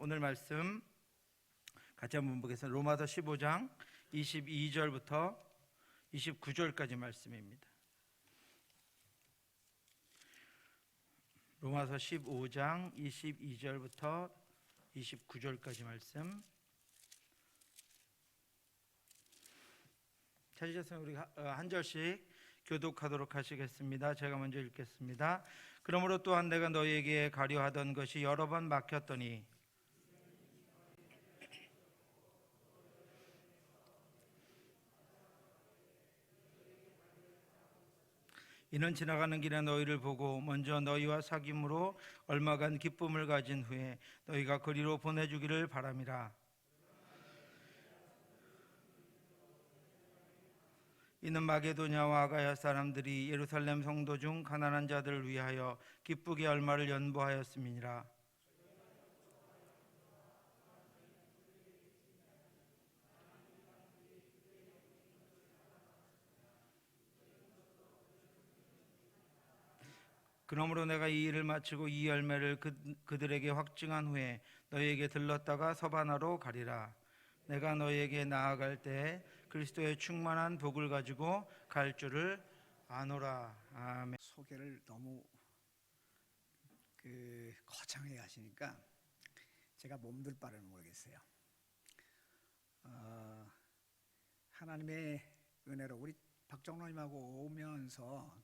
오늘 말씀 같이 한번 보겠습니다. 로마서 15장 22절부터 29절까지 말씀입니다. 로마서 15장 22절부터 29절까지 말씀. 찾으셨으면 우리 한 절씩 교독하도록 하시겠습니다. 제가 먼저 읽겠습니다. 그러므로 또한 내가 너희에게 가려하던 것이 여러 번 막혔더니 이는 지나가는 길에 너희를 보고 먼저 너희와 사귐으로 얼마간 기쁨을 가진 후에 너희가 그리로 보내주기를 바람이라. 이는 마게도냐와 아가야 사람들이 예루살렘 성도 중 가난한 자들을 위하여 기쁘게 얼마를 연보하였음이니라. 그러므로 내가 이 일을 마치고 이 열매를 그들에게 확증한 후에 너희에게 들렀다가 서바나로 가리라. 내가 너희에게 나아갈 때 그리스도의 충만한 복을 가지고 갈 줄을 아노라. 아멘. 소개를 너무 거창하게 하시니까 제가 몸둘 바를 모르겠어요. 하나님의 은혜로 우리 박정로님하고 오면서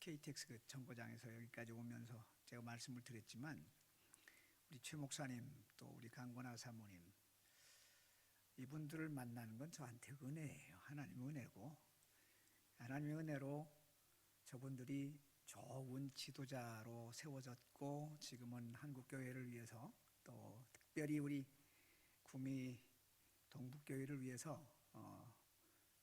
KTX 정거장에서 여기까지 오면서 제가 말씀을 드렸지만 우리 최 목사님 또 우리 강권아 사모님 이분들을 만나는 건 저한테 은혜예요. 하나님의 은혜고 하나님의 은혜로 저분들이 좋은 지도자로 세워졌고 지금은 한국교회를 위해서 또 특별히 우리 구미 동북교회를 위해서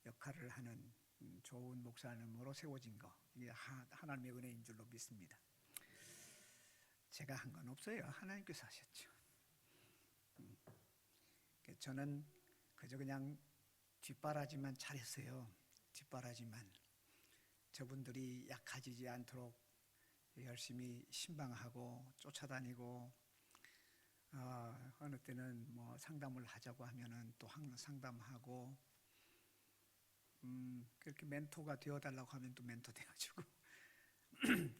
역할을 하는 좋은 목사님으로 세워진 거 이게 하나님의 은혜인 줄로 믿습니다. 제가 한 건 없어요. 하나님께서 하셨죠. 저는 그저 그냥 뒷바라지만 잘했어요. 뒷바라지만 저분들이 약해지지 않도록 열심히 신방하고 쫓아다니고 어느 때는 뭐 상담을 하자고 하면은 또 항상 상담하고 그렇게 멘토가 되어달라고 하면 또 멘토 돼가지고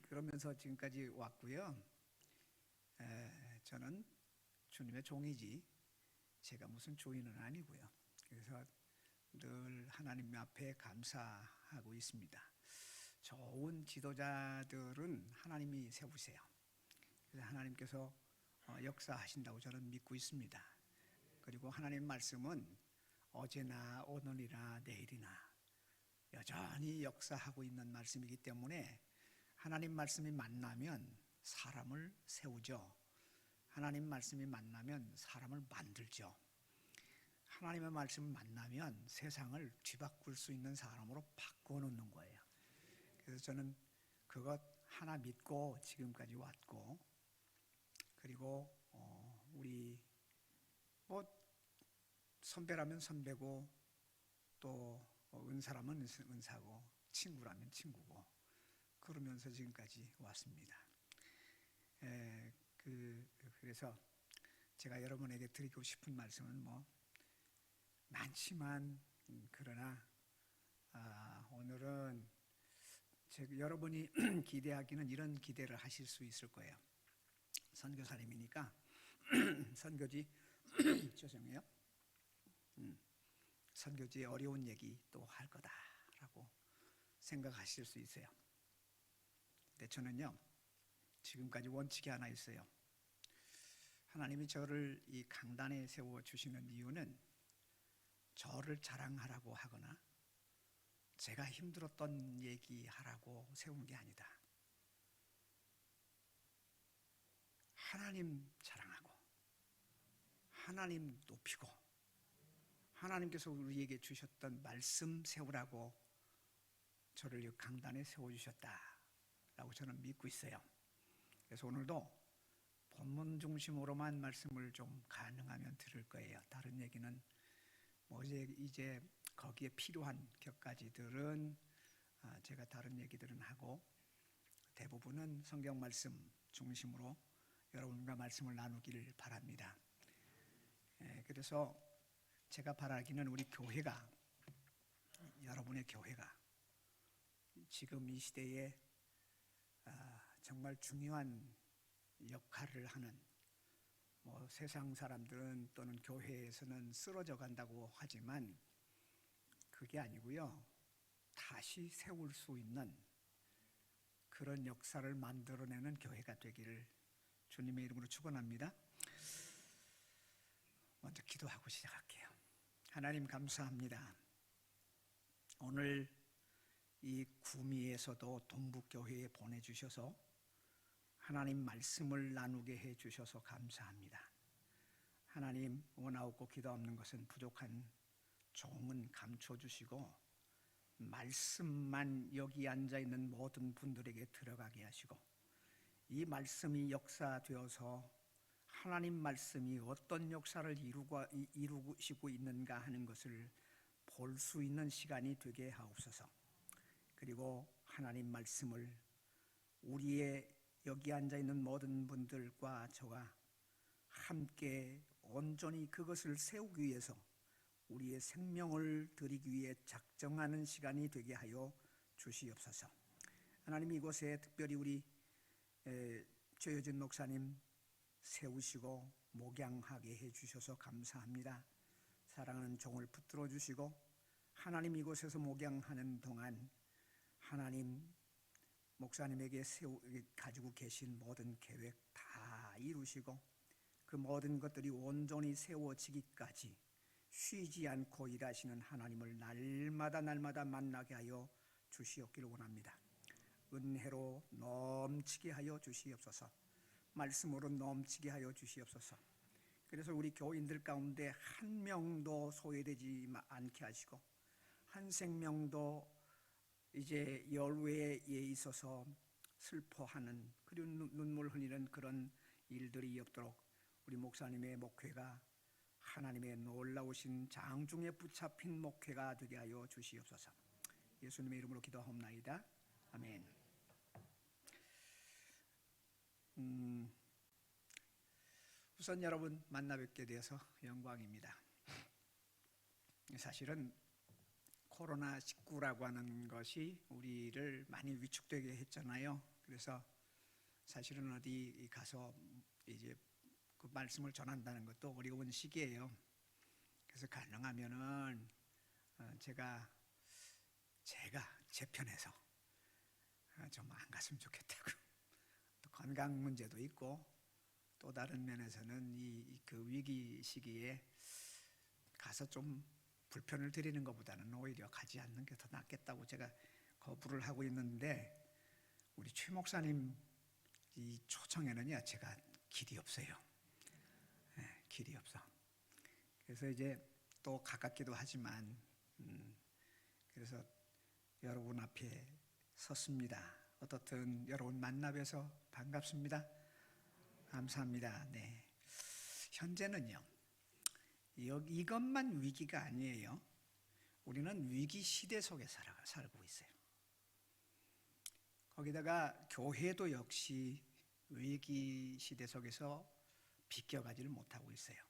그러면서 지금까지 왔고요. 저는 주님의 종이지 제가 무슨 주인은 아니고요. 그래서 늘 하나님 앞에 감사하고 있습니다. 좋은 지도자들은 하나님이 세우세요. 그래서 하나님께서 역사하신다고 저는 믿고 있습니다. 그리고 하나님 말씀은 어제나 오늘이나 내일이나 여전히 역사하고 있는 말씀이기 때문에 하나님 말씀이 만나면 사람을 세우죠. 하나님 말씀이 만나면 사람을 만들죠. 하나님의 말씀을 만나면 세상을 뒤바꿀 수 있는 사람으로 바꿔놓는 거예요. 그래서 저는 그것 하나 믿고 지금까지 왔고 그리고 우리 뭐 선배라면 선배고 또 은사라면 은사고 친구라면 친구고 그러면서 지금까지 왔습니다. 그래서 제가 여러분에게 드리고 싶은 말씀은 뭐 많지만 그러나 오늘은 여러분이 기대하기는 이런 기대를 하실 수 있을 거예요. 선교사님이니까 선교지 죄송해요. 선교지의 어려운 얘기 또 할 거다라고 생각하실 수 있어요. 근데 저는요 지금까지 원칙이 하나 있어요. 하나님이 저를 이 강단에 세워주시는 이유는 저를 자랑하라고 하거나 제가 힘들었던 얘기하라고 세운 게 아니다. 하나님 자랑하고 하나님 높이고 하나님께서 우리에게 주셨던 말씀 세우라고 저를 이 강단에 세워주셨다라고 저는 믿고 있어요. 그래서 오늘도 본문 중심으로만 말씀을 좀 가능하면 들을 거예요. 다른 얘기는 뭐 이제 거기에 필요한 격가지들은 제가 다른 얘기들은 하고 대부분은 성경 말씀 중심으로 여러분과 말씀을 나누기를 바랍니다. 그래서 제가 바라기는 우리 교회가, 여러분의 교회가 지금 이 시대에 정말 중요한 역할을 하는, 세상 사람들은 또는 교회에서는 쓰러져 간다고 하지만 그게 아니고요, 다시 세울 수 있는 그런 역사를 만들어내는 교회가 되기를 주님의 이름으로 축원합니다. 먼저 기도하고 시작할게요. 하나님 감사합니다. 오늘 이 구미에서도 동북교회에 보내주셔서 하나님 말씀을 나누게 해주셔서 감사합니다. 하나님, 원하옵고 기도하는 것은 부족한 종은 감춰주시고 말씀만 여기 앉아있는 모든 분들에게 들어가게 하시고, 이 말씀이 역사되어서 하나님 말씀이 어떤 역사를 이루시고 있는가 하는 것을 볼 수 있는 시간이 되게 하옵소서. 그리고 하나님 말씀을 우리의 여기 앉아있는 모든 분들과 저와 함께 온전히 그것을 세우기 위해서 우리의 생명을 드리기 위해 작정하는 시간이 되게 하여 주시옵소서. 하나님, 이곳에 특별히 우리 최효진 목사님 세우시고 목양하게 해주셔서 감사합니다. 사랑하는 종을 붙들어 주시고 하나님, 이곳에서 목양하는 동안 하나님 목사님에게 가지고 계신 모든 계획 다 이루시고 그 모든 것들이 온전히 세워지기까지 쉬지 않고 일하시는 하나님을 날마다 만나게 하여 주시옵기를 원합니다. 은혜로 넘치게 하여 주시옵소서. 말씀으로 넘치게 하여 주시옵소서. 그래서 우리 교인들 가운데 한 명도 소외되지 않게 하시고 한 생명도 이제 열외에 있어서 슬퍼하는, 그리고 눈물 흘리는 그런 일들이 없도록 우리 목사님의 목회가 하나님의 놀라우신 장중에 붙잡힌 목회가 되게 하여 주시옵소서. 예수님의 이름으로 기도하옵나이다. 아멘. 우선 여러분 만나 뵙게 되어서 영광입니다. 사실은 코로나19라고 하는 것이 우리를 많이 위축되게 했잖아요. 그래서 사실은 어디 가서 이제 그 말씀을 전한다는 것도 어려운 시기예요. 그래서 가능하면은 제가 제 편에서 좀 안 갔으면 좋겠다고. 또 건강 문제도 있고 또 다른 면에서는 그 위기 시기에 가서 좀 불편을 드리는 것보다는 오히려 가지 않는 게 더 낫겠다고 제가 거부를 하고 있는데, 우리 최 목사님 이 초청에는요 제가 길이 없어요. 길이 없어. 그래서 이제 또 가깝기도 하지만 그래서 여러분 앞에 섰습니다. 어떻든 여러분 만나 뵈서 반갑습니다. 감사합니다. 네. 현재는요 이것만 위기가 아니에요. 우리는 위기 시대 속에 살고 있어요. 거기다가 교회도 역시 위기 시대 속에서 비껴가지를 못하고 있어요.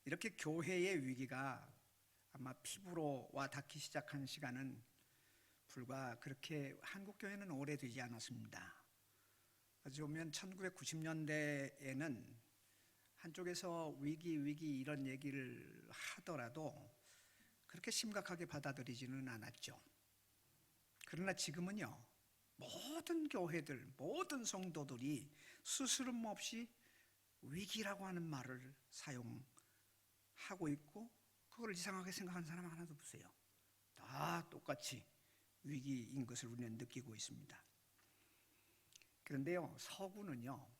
이렇게 교회의 위기가 아마 피부로 와 닿기 시작한 시간은 불과 그렇게 한국 교회는 오래되지 않았습니다. 어찌 보면 1990년대에는 한쪽에서 위기 이런 얘기를 하더라도 그렇게 심각하게 받아들이지는 않았죠. 그러나 지금은요 모든 교회들, 모든 성도들이 스스럼 없이 위기라고 하는 말을 사용하고 있고, 그걸 이상하게 생각하는 사람 하나도 없어요. 다 똑같이 위기인 것을 우리는 느끼고 있습니다. 그런데요 서구는요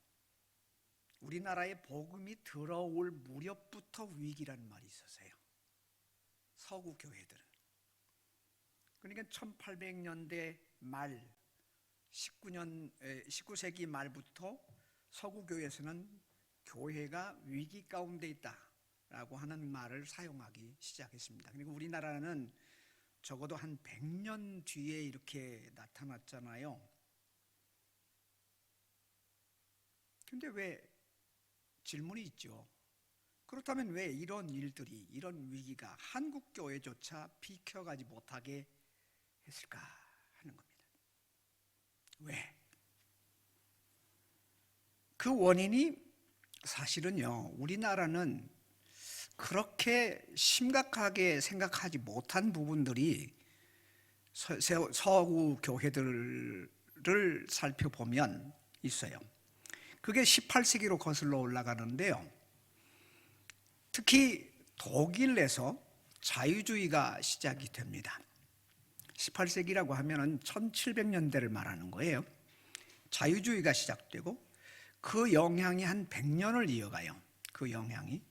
우리나라에 복음이 들어올 무렵부터 위기라는 말이 있었어요. 서구 교회들은. 그러니까 1800년대 말 19세기 말부터 서구 교회에서는 교회가 위기 가운데 있다라고 하는 말을 사용하기 시작했습니다. 그리고 우리나라는 적어도 한 100년 뒤에 이렇게 나타났잖아요. 근데 왜 질문이 있죠. 그렇다면 왜 이런 일들이, 이런 위기가 한국 교회조차 비켜가지 못하게 했을까 하는 겁니다. 왜? 그 원인이 사실은요, 우리나라는 그렇게 심각하게 생각하지 못한 부분들이 서구 교회들을 살펴보면 있어요. 그게 18세기로 거슬러 올라가는데요, 특히 독일에서 자유주의가 시작이 됩니다. 18세기라고 하면은 1700년대를 말하는 거예요. 자유주의가 시작되고 그 영향이 한 100년을 이어가요. 그 영향이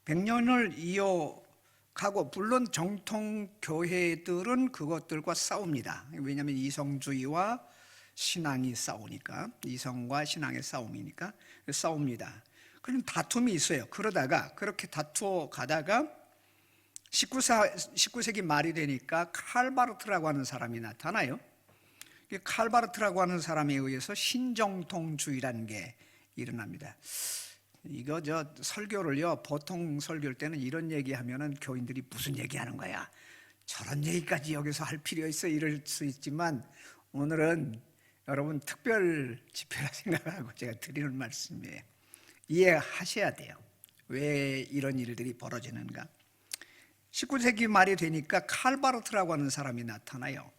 100년을 이어가고, 물론 정통 교회들은 그것들과 싸웁니다. 왜냐하면 이성주의와 신앙이 싸우니까, 이성과 신앙의 싸움이니까 싸웁니다. 그럼 다툼이 있어요. 그러다가 그렇게 다투어 가다가 19세기 말이 되니까 칼바르트라고 하는 사람이 나타나요. 칼바르트라고 하는 사람에 의해서 신정통주의라는 게 일어납니다. 이거 설교를요, 보통 설교할 때는 이런 얘기하면은 교인들이 무슨 얘기하는 거야, 저런 얘기까지 여기서 할 필요 있어, 이럴 수 있지만 오늘은 여러분 특별 집회라 생각하고 제가 드리는 말씀이에요. 이해하셔야 돼요. 왜 이런 일들이 벌어지는가. 19세기 말이 되니까 칼바르트라고 하는 사람이 나타나요.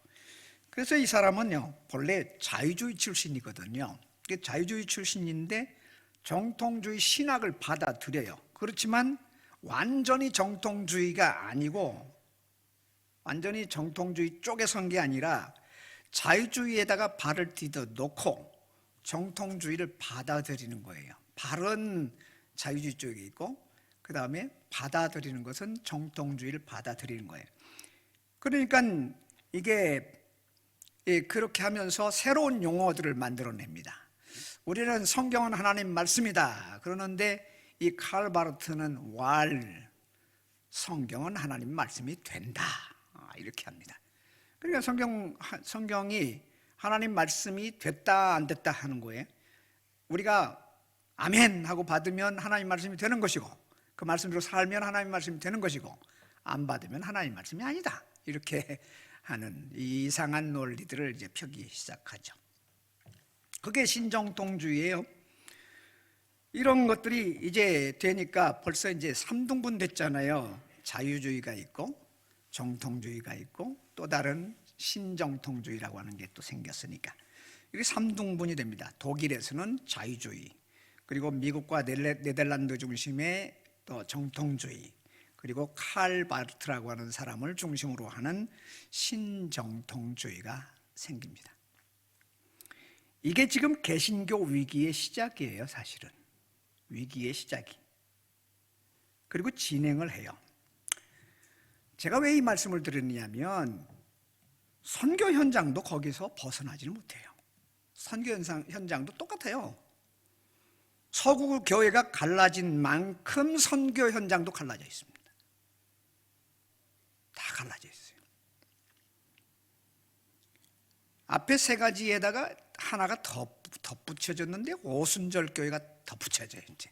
그래서 이 사람은요, 본래 자유주의 출신이거든요. 자유주의 출신인데 정통주의 신학을 받아들여요. 그렇지만 완전히 정통주의가 아니고, 완전히 정통주의 쪽에 선 게 아니라 자유주의에다가 발을 디뎌 놓고 정통주의를 받아들이는 거예요. 발은 자유주의 쪽에 있고, 그 다음에 받아들이는 것은 정통주의를 받아들이는 거예요. 그러니까 이게 그렇게 하면서 새로운 용어들을 만들어냅니다. 우리는 성경은 하나님 말씀이다 그러는데, 이 칼바르트는 성경은 하나님 말씀이 된다, 이렇게 합니다. 그러니까 성경이 하나님 말씀이 됐다 안 됐다 하는 거예요. 우리가 아멘 하고 받으면 하나님 말씀이 되는 것이고, 그 말씀대로 살면 하나님 말씀이 되는 것이고, 안 받으면 하나님 말씀이 아니다, 이렇게 하는 이상한 논리들을 이제 펴기 시작하죠. 그게 신정통주의예요. 이런 것들이 이제 되니까 벌써 이제 3등분 됐잖아요. 자유주의가 있고 정통주의가 있고 또 다른 신정통주의라고 하는 게 또 생겼으니까 이게 3등분이 됩니다. 독일에서는 자유주의, 그리고 미국과 네덜란드 중심의 또 정통주의, 그리고 칼바르트라고 하는 사람을 중심으로 하는 신정통주의가 생깁니다. 이게 지금 개신교 위기의 시작이에요. 사실은 위기의 시작이. 그리고 진행을 해요. 제가 왜 이 말씀을 드리냐면, 선교 현장도 거기서 벗어나질 못해요. 선교 현장도 똑같아요. 서구 교회가 갈라진 만큼 선교 현장도 갈라져 있습니다. 다 갈라져 있어요. 앞에 세 가지에다가 하나가 더 덧붙여졌는데, 오순절 교회가 덧붙여져요. 이제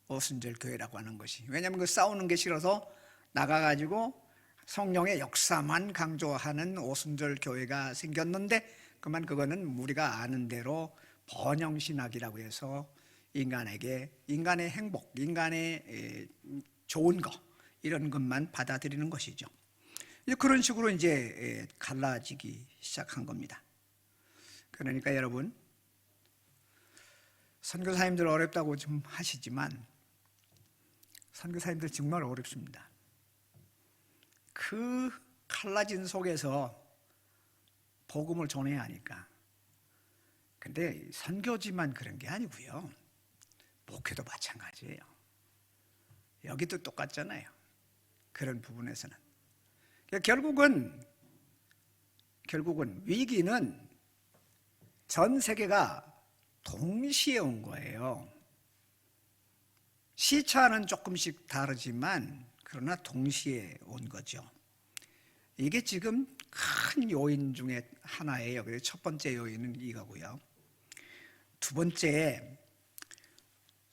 오순절 교회라고 하는 것이, 왜냐하면 그 싸우는 게 싫어서 나가가지고 성령의 역사만 강조하는 오순절 교회가 생겼는데, 그거는 우리가 아는 대로 번영신학이라고 해서 인간의 행복, 인간의 좋은 거, 이런 것만 받아들이는 것이죠. 그런 식으로 이제 갈라지기 시작한 겁니다. 그러니까 여러분, 선교사님들 어렵다고 좀 하시지만 선교사님들 정말 어렵습니다. 그 갈라진 속에서 복음을 전해야 하니까. 근데 선교지만 그런 게 아니고요, 목회도 마찬가지예요. 여기도 똑같잖아요. 그런 부분에서는 결국은 위기는 전 세계가 동시에 온 거예요. 시차는 조금씩 다르지만 그러나 동시에 온 거죠. 이게 지금 큰 요인 중에 하나예요. 그래서 첫 번째 요인은 이거고요. 두 번째,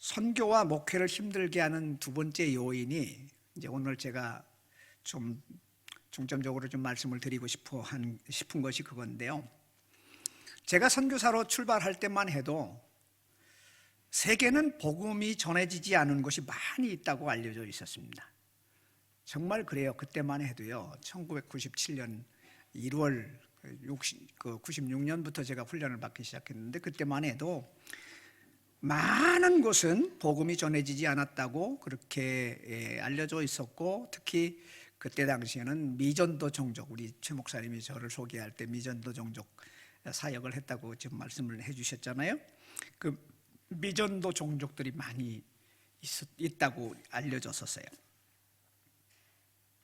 선교와 목회를 힘들게 하는 두 번째 요인이 이제 오늘 제가 좀 중점적으로 좀 말씀을 드리고 싶은 것이 그건데요. 제가 선교사로 출발할 때만 해도 세계는 복음이 전해지지 않은 곳이 많이 있다고 알려져 있었습니다. 정말 그래요. 그때만 해도요. 1997년 1월 96년부터 제가 훈련을 받기 시작했는데 그때만 해도 많은 곳은 복음이 전해지지 않았다고 그렇게 알려져 있었고, 특히 그때 당시에는 미전도 종족, 우리 최 목사님이 저를 소개할 때 미전도 종족 사역을 했다고 지금 말씀을 해주셨잖아요. 그 미전도 종족들이 많이 있다고 알려졌었어요.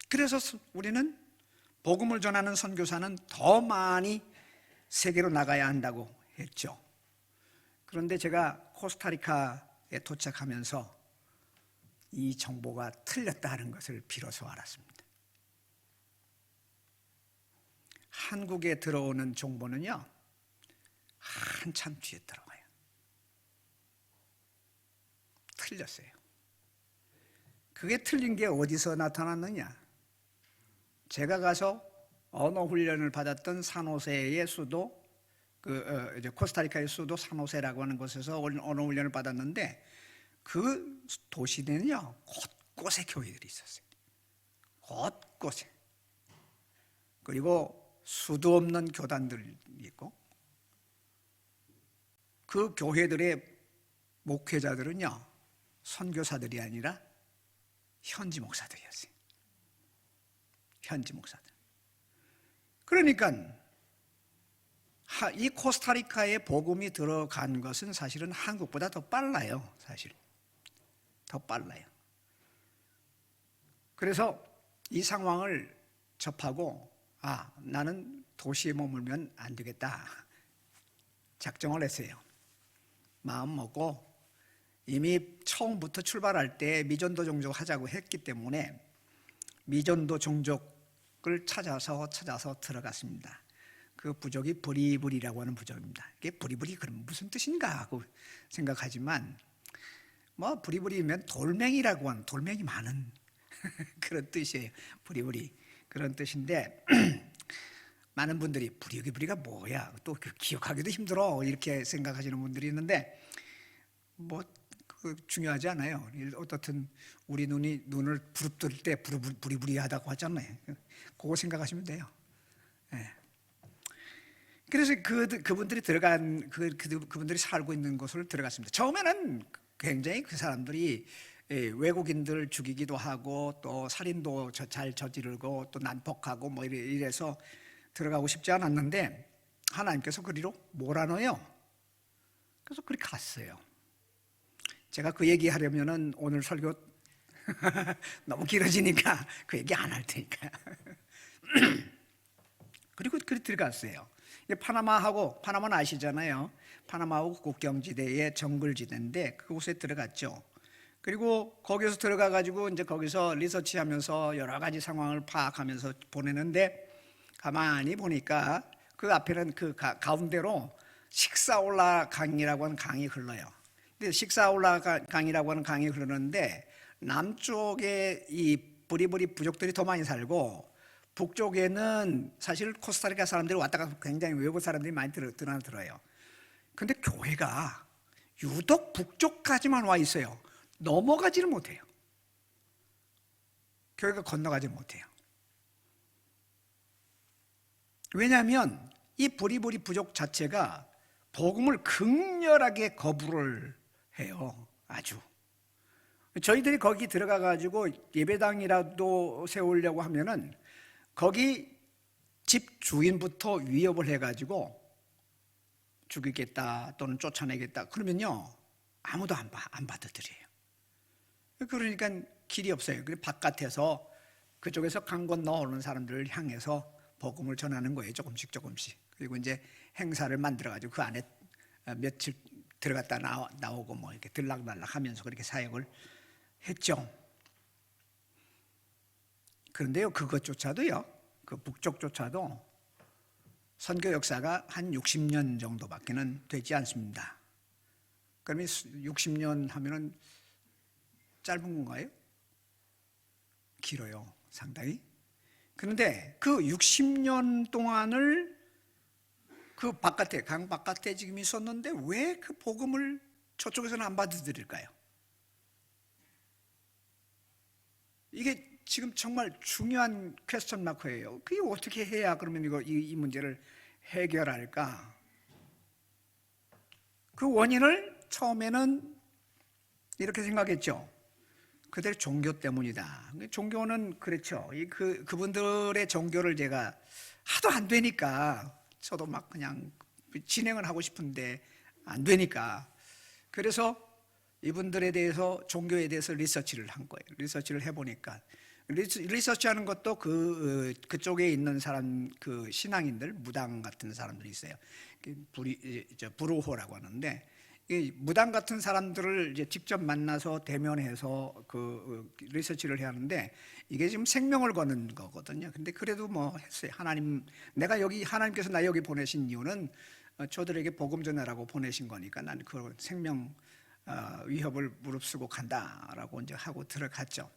그래서 우리는 복음을 전하는 선교사는 더 많이 세계로 나가야 한다고 했죠. 그런데 제가 코스타리카에 도착하면서 이 정보가 틀렸다는 것을 비로소 알았습니다. 한국에 들어오는 정보는요, 한참 뒤에 들어가요. 틀렸어요. 그게 틀린 게 어디서 나타났느냐? 제가 가서 언어 훈련을 받았던 산호세의 수도, 이제 코스타리카의 수도 산호세라고 하는 곳에서 언어 훈련을 받았는데, 그 도시에는요 곳곳에 교회들이 있었어요. 곳곳에. 그리고 수도 없는 교단들이 있고, 그 교회들의 목회자들은요 선교사들이 아니라 현지 목사들이었어요. 현지 목사들. 그러니까 이 코스타리카에 복음이 들어간 것은 사실은 한국보다 더 빨라요. 사실 더 빨라요. 그래서 이 상황을 접하고 나는 도시에 머물면 안 되겠다 작정을 했어요. 마음 먹고 이미 처음부터 출발할 때 미전도 종족 하자고 했기 때문에 미전도 종족을 찾아서 들어갔습니다. 그 부족이 브리브리라고 하는 부족입니다. 이게 브리브리 그럼 무슨 뜻인가 하고 생각하지만 뭐 브리브리면 돌멩이라고 하는, 돌멩이 많은 그런 뜻이에요. 브리브리 그런 뜻인데 많은 분들이 브리브리가 뭐야 또 기억하기도 힘들어 이렇게 생각하시는 분들이 있는데 뭐 중요하지 않아요. 어떻든 우리 눈을 부릅뜨릴 때 부리부리하다고 하잖아요. 그거 생각하시면 돼요. 네. 그래서 그분들이 들어간 그분들이 살고 있는 곳을 들어갔습니다. 처음에는 굉장히 그 사람들이 외국인들 죽이기도 하고 또 살인도 잘 저지르고 또 난폭하고 뭐 이래서 들어가고 싶지 않았는데 하나님께서 그리로 몰아넣어요. 그래서 그렇게 갔어요. 제가 그 얘기 하려면은 오늘 설교 너무 길어지니까 그 얘기 안 할 테니까. 그리고 그렇게 들어갔어요. 파나마는 아시잖아요. 파나마하고 국경지대의 정글지대인데 그곳에 들어갔죠. 그리고 거기서 들어가 가지고 이제 거기서 리서치하면서 여러 가지 상황을 파악하면서 보내는데 가만히 보니까 그 앞에는 그 가운데로 식사올라 강이라고 하는 강이 흘러요. 근데 식사올라 강이라고 하는 강이 흐르는데 남쪽에 이 브리브리 부족들이 더 많이 살고 북쪽에는 사실 코스타리카 사람들이 왔다가 굉장히 외국 사람들이 많이 들어요. 근데 교회가 유독 북쪽까지만 와 있어요. 넘어가지를 못해요. 교회가 건너가지 못해요. 왜냐하면 이 브리브리 부족 자체가 복음을 극렬하게 거부를 해요. 아주. 저희들이 거기 들어가 가지고 예배당이라도 세우려고 하면은 거기 집 주인부터 위협을 해 가지고 죽이겠다 또는 쫓아내겠다 그러면요 아무도 안 받아들여요. 그러니까 길이 없어요. 그래서 바깥에서 그쪽에서 강 건너 오는 사람들을 향해서 복음을 전하는 거예요. 조금씩. 그리고 이제 행사를 만들어 가지고 그 안에 며칠 들어갔다 나오고 뭐 이렇게 들락날락 하면서 그렇게 사역을 했죠. 그런데요, 그것조차도요, 그 북쪽조차도 선교 역사가 한 60년 정도밖에는 되지 않습니다. 그러면 60년 하면은 짧은 건가요? 길어요, 상당히. 그런데 그 60년 동안을 그 바깥에, 강 바깥에 지금 있었는데 왜 그 복음을 저쪽에서는 안 받아들일까요? 이게 지금 정말 중요한 퀘스천 마크예요. 그게 어떻게 해야 그러면 이 문제를 해결할까? 그 원인을 처음에는 이렇게 생각했죠. 그들의 종교 때문이다. 종교는 그렇죠. 그분들의 종교를 제가 하도 안 되니까 저도 막 그냥 진행을 하고 싶은데 안 되니까, 그래서 이분들에 대해서, 종교에 대해서 리서치를 한 거예요. 리서치를 해보니까, 리서치하는 것도 그쪽에 있는 사람, 그 신앙인들, 무당 같은 사람들이 있어요. 브루호라고 하는데, 이 무당 같은 사람들을 이제 직접 만나서 대면해서 그 리서치를 해야 하는데, 이게 지금 생명을 거는 거거든요. 근데 그래도 뭐 했어요. 하나님께서 나 여기 보내신 이유는 저들에게 복음 전하라고 보내신 거니까 난 그 생명 위협을 무릅쓰고 간다라고 이제 하고 들어갔죠.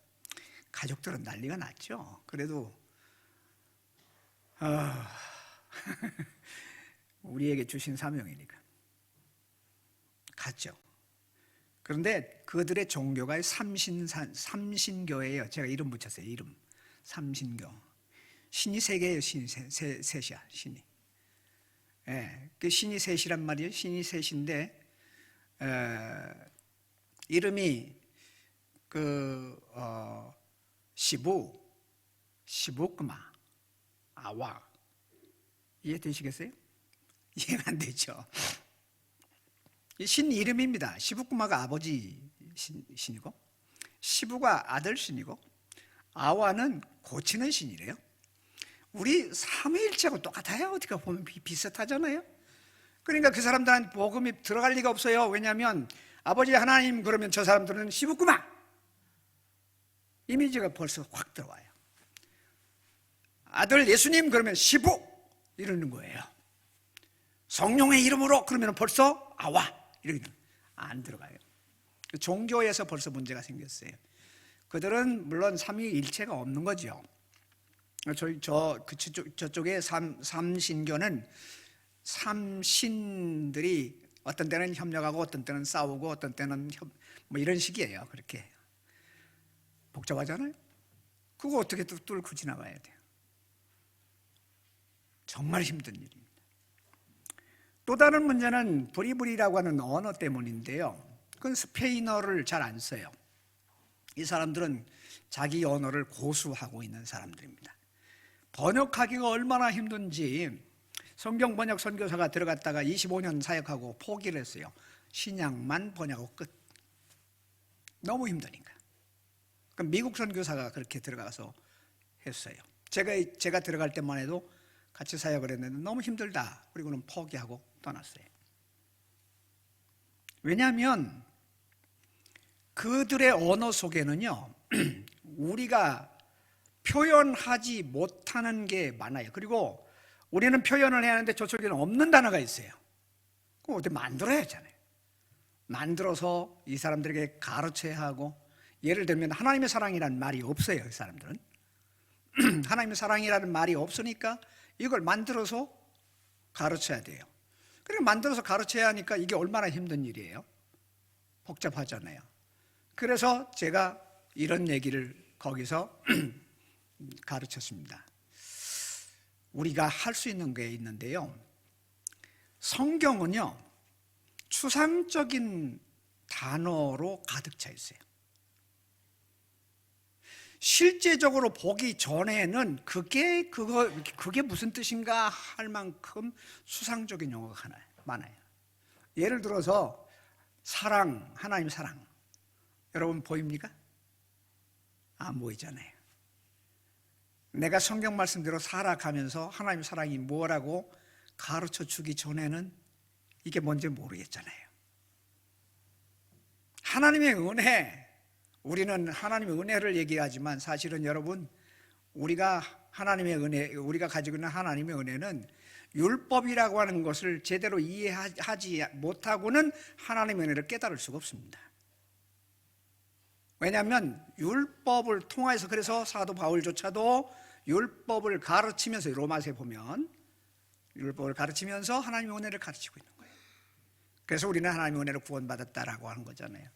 가족들은 난리가 났죠. 그래도 우리에게 주신 사명이니까 갔죠. 그런데 그들의 종교가 삼신교예요. 제가 이름 붙였어요. 이름 삼신교. 신이 세 개예요. 신이 셋이야. 신이. 예, 그 신이 셋이란 말이에요. 신이 셋인데 이름이 시부크마, 아와. 이해되시겠어요? 이해가 안 되죠. 신 이름입니다. 시부크마가 아버지 신이고, 시부가 아들 신이고, 아와는 고치는 신이래요. 우리 삼위일체하고 똑같아요. 어떻게 보면 비슷하잖아요. 그러니까 그 사람들한테 복음이 들어갈 리가 없어요. 왜냐하면 아버지 하나님 그러면 저 사람들은 시부크마 이미지가 벌써 확 들어와요. 아들 예수님 그러면 시부 이러는 거예요. 성령의 이름으로 그러면 벌써 아와 이렇게 안 들어가요. 종교에서 벌써 문제가 생겼어요. 그들은 물론 삼위일체가 없는 거죠. 저쪽의 삼신교는 삼신들이 어떤 때는 협력하고 어떤 때는 싸우고 어떤 때는 뭐 이런 식이에요. 그렇게 복잡하잖아요. 그거 어떻게 뚫고 지나가야 돼요? 정말 힘든 일입니다. 또 다른 문제는 브리브리라고 하는 언어 때문인데요. 그건 스페인어를 잘 안 써요. 이 사람들은 자기 언어를 고수하고 있는 사람들입니다. 번역하기가 얼마나 힘든지 성경 번역 선교사가 들어갔다가 25년 사역하고 포기를 했어요. 신약만 번역하고 끝. 너무 힘드니까. 그럼 미국 선교사가 그렇게 들어가서 했어요. 제가 들어갈 때만 해도 같이 사역을 했는데 너무 힘들다. 그리고는 포기하고 떠났어요. 왜냐하면 그들의 언어 속에는요, 우리가 표현하지 못하는 게 많아요. 그리고 우리는 표현을 해야 하는데 저쪽에는 없는 단어가 있어요. 그럼 어떻게 만들어야 하잖아요. 만들어서 이 사람들에게 가르쳐야 하고, 예를 들면 하나님의 사랑이라는 말이 없어요. 이 사람들은 하나님의 사랑이라는 말이 없으니까 이걸 만들어서 가르쳐야 돼요. 그리고 만들어서 가르쳐야 하니까 이게 얼마나 힘든 일이에요. 복잡하잖아요. 그래서 제가 이런 얘기를 거기서 가르쳤습니다. 우리가 할 수 있는 게 있는데요, 성경은요 추상적인 단어로 가득 차 있어요. 실제적으로 보기 전에는 그게 무슨 뜻인가 할 만큼 수상적인 용어가 많아요. 예를 들어서 사랑, 하나님 사랑, 여러분 보입니까? 안 보이잖아요. 내가 성경 말씀대로 살아가면서 하나님 사랑이 뭐라고 가르쳐 주기 전에는 이게 뭔지 모르겠잖아요. 하나님의 은혜, 우리는 하나님의 은혜를 얘기하지만 사실은 여러분, 우리가 가지고 있는 하나님의 은혜는 율법이라고 하는 것을 제대로 이해하지 못하고는 하나님의 은혜를 깨달을 수가 없습니다. 왜냐하면 율법을 통해서, 그래서 사도 바울조차도 율법을 가르치면서, 로마서에 보면 율법을 가르치면서 하나님의 은혜를 가르치고 있는 거예요. 그래서 우리는 하나님의 은혜를 구원받았다라고 하는 거잖아요.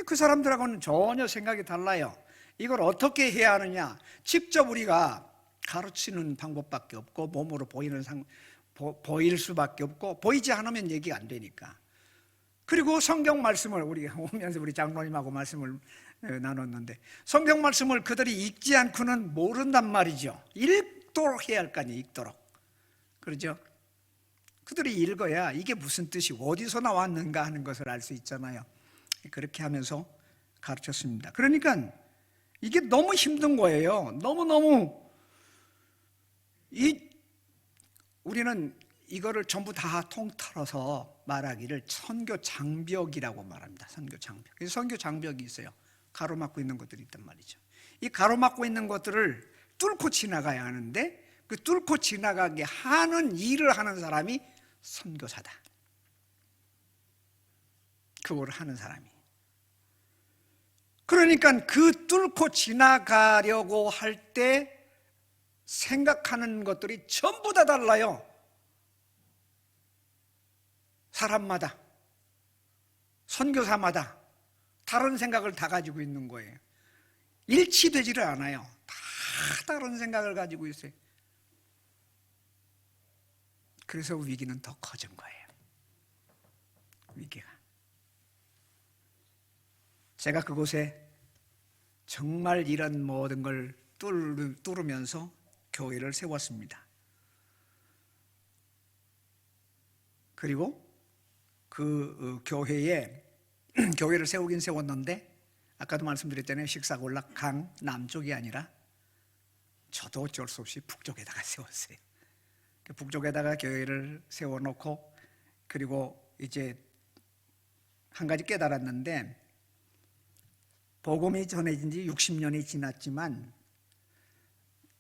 그 사람들하고는 전혀 생각이 달라요. 이걸 어떻게 해야 하느냐, 직접 우리가 가르치는 방법밖에 없고, 몸으로 보일 수밖에 없고, 보이지 않으면 얘기가 안 되니까. 그리고 성경 말씀을 우리가 오면서 우리 장로님하고 말씀을 나눴는데, 성경 말씀을 그들이 읽지 않고는 모른단 말이죠. 읽도록 해야 할 거 아니에요. 읽도록. 그렇죠? 그들이 읽어야 이게 무슨 뜻이 어디서 나왔는가 하는 것을 알 수 있잖아요. 그렇게 하면서 가르쳤습니다. 그러니까 이게 너무 힘든 거예요. 너무너무 우리는 이거를 전부 다 통틀어서 말하기를 선교 장벽이라고 말합니다. 선교 장벽. 그래서 선교 장벽이 있어요. 가로막고 있는 것들이 있단 말이죠. 이 가로막고 있는 것들을 뚫고 지나가야 하는데, 그 뚫고 지나가게 하는 일을 하는 사람이 선교사다. 그걸 하는 사람이. 그러니까 그 뚫고 지나가려고 할 때 생각하는 것들이 전부 다 달라요. 사람마다, 선교사마다 다른 생각을 다 가지고 있는 거예요. 일치되지를 않아요. 다 다른 생각을 가지고 있어요. 그래서 위기는 더 커진 거예요. 위기가. 제가 그곳에 정말 이런 모든 걸 뚫으면서 교회를 세웠습니다. 그리고 그 교회를 세우긴 세웠는데, 아까도 말씀드렸잖아요. 식사골락 강 남쪽이 아니라 저도 어쩔 수 없이 북쪽에다가 세웠어요. 북쪽에다가 교회를 세워놓고, 그리고 이제 한 가지 깨달았는데, 복음이 전해진 지 60년이 지났지만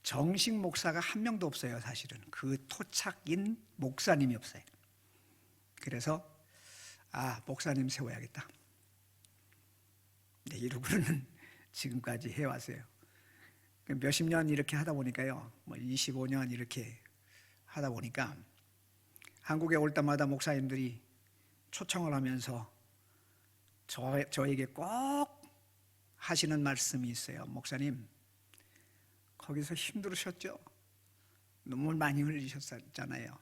정식 목사가 한 명도 없어요. 사실은 그 토착인 목사님이 없어요. 그래서 목사님 세워야겠다. 네, 이러고는 지금까지 해왔어요. 몇십 년 이렇게 하다 보니까요, 25년 이렇게 하다 보니까 한국에 올 때마다 목사님들이 초청을 하면서 저에게 꼭 하시는 말씀이 있어요. 목사님, 거기서 힘들으셨죠? 눈물 많이 흘리셨잖아요.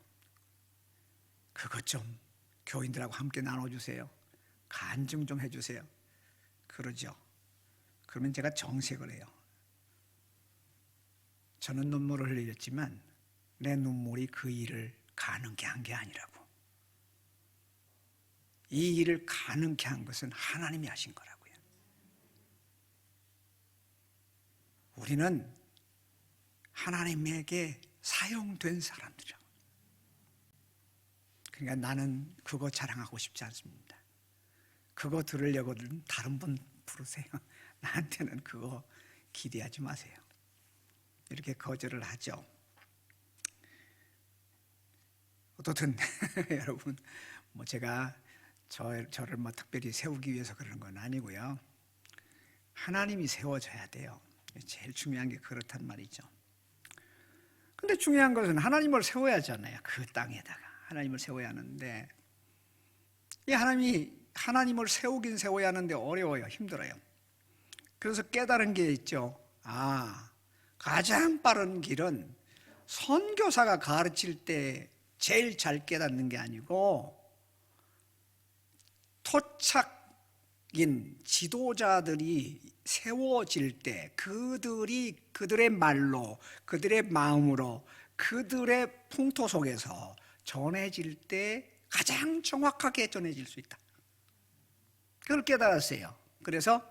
그것 좀 교인들하고 함께 나눠주세요. 간증 좀 해주세요. 그러죠. 그러면 제가 정색을 해요. 저는 눈물을 흘렸지만 내 눈물이 그 일을 가능케 한 게 아니라고. 이 일을 가능케 한 것은 하나님이 하신 거라고요. 우리는 하나님에게 사용된 사람들이죠. 그러니까 나는 그거 자랑하고 싶지 않습니다. 그거 들으려고는 다른 분 부르세요. 나한테는 그거 기대하지 마세요. 이렇게 거절을 하죠. 어떻든 여러분, 제가 저를 특별히 세우기 위해서 그러는 건 아니고요. 하나님이 세워져야 돼요. 제일 중요한 게 그렇단 말이죠. 근데 중요한 것은 하나님을 세워야 하잖아요. 그 땅에다가 하나님을 세워야 하는데, 이 하나님을 세우긴 세워야 하는데 어려워요. 힘들어요. 그래서 깨달은 게 있죠. 가장 빠른 길은 선교사가 가르칠 때 제일 잘 깨닫는 게 아니고, 토착인 지도자들이 세워질 때 그들이 그들의 말로, 그들의 마음으로, 그들의 풍토 속에서 전해질 때 가장 정확하게 전해질 수 있다. 그걸 깨달았어요. 그래서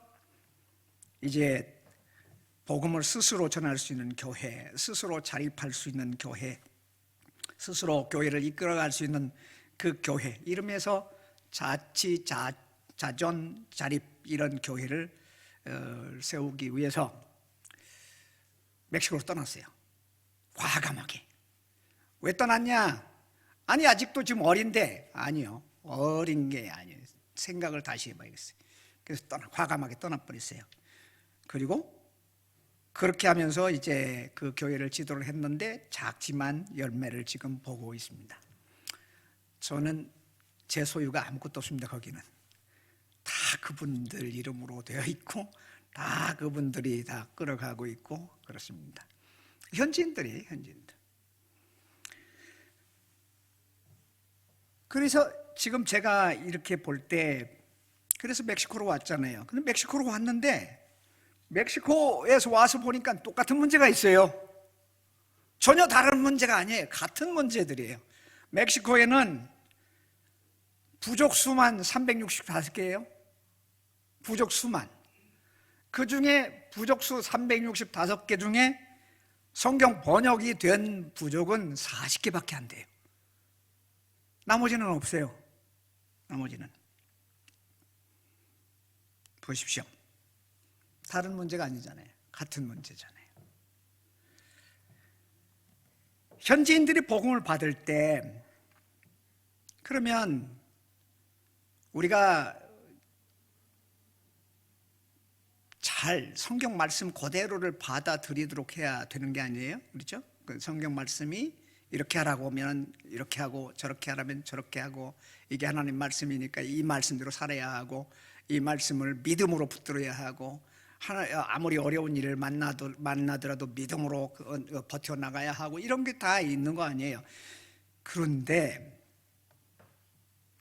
이제 복음을 스스로 전할 수 있는 교회, 스스로 자립할 수 있는 교회, 스스로 교회를 이끌어갈 수 있는 그 교회, 이름에서 자치, 자존, 자립, 이런 교회를 세우기 위해서 멕시코로 떠났어요. 과감하게. 왜 떠났냐? 아니 아직도 지금 어린데. 아니요, 어린 게 아니에요. 생각을 다시 해봐야겠어요. 그래서 과감하게 떠나버렸어요. 그리고 그렇게 하면서 이제 그 교회를 지도를 했는데 작지만 열매를 지금 보고 있습니다. 저는 제 소유가 아무것도 없습니다. 거기는 다 그분들 이름으로 되어 있고 다 그분들이 다 끌어가고 있고 그렇습니다. 현지인들이 현지인들. 그래서 지금 제가 이렇게 볼 때 그래서 멕시코로 왔잖아요. 근데 멕시코로 왔는데 멕시코에서 와서 보니까 똑같은 문제가 있어요. 전혀 다른 문제가 아니에요. 같은 문제들이에요. 멕시코에는 부족 수만 365개예요. 부족 수만. 그 중에 부족 수 365개 중에 성경 번역이 된 부족은 40개밖에 안 돼요. 나머지는 없어요. 나머지는. 보십시오. 다른 문제가 아니잖아요. 같은 문제잖아요. 현지인들이 복음을 받을 때 그러면 우리가 잘 성경 말씀 그대로를 받아들이도록 해야 되는 게 아니에요? 그렇죠? 그 성경 말씀이 이렇게 하라고 하면 이렇게 하고 저렇게 하라면 저렇게 하고 이게 하나님 말씀이니까 이 말씀대로 살아야 하고 이 말씀을 믿음으로 붙들어야 하고 아무리 어려운 일을 만나더라도 믿음으로 버텨나가야 하고 이런 게 다 있는 거 아니에요. 그런데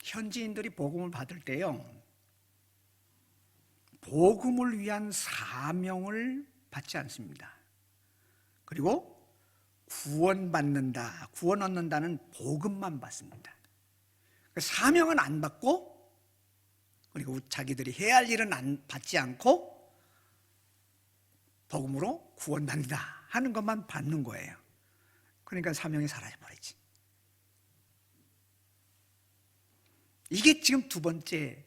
현지인들이 복음을 받을 때요, 복음을 위한 사명을 받지 않습니다. 그리고 구원받는다, 구원 얻는다는 복음만 받습니다. 사명은 안 받고 그리고 자기들이 해야 할 일은 받지 않고 복음으로 구원받는다 하는 것만 받는 거예요. 그러니까 사명이 사라져버리지. 이게 지금 두 번째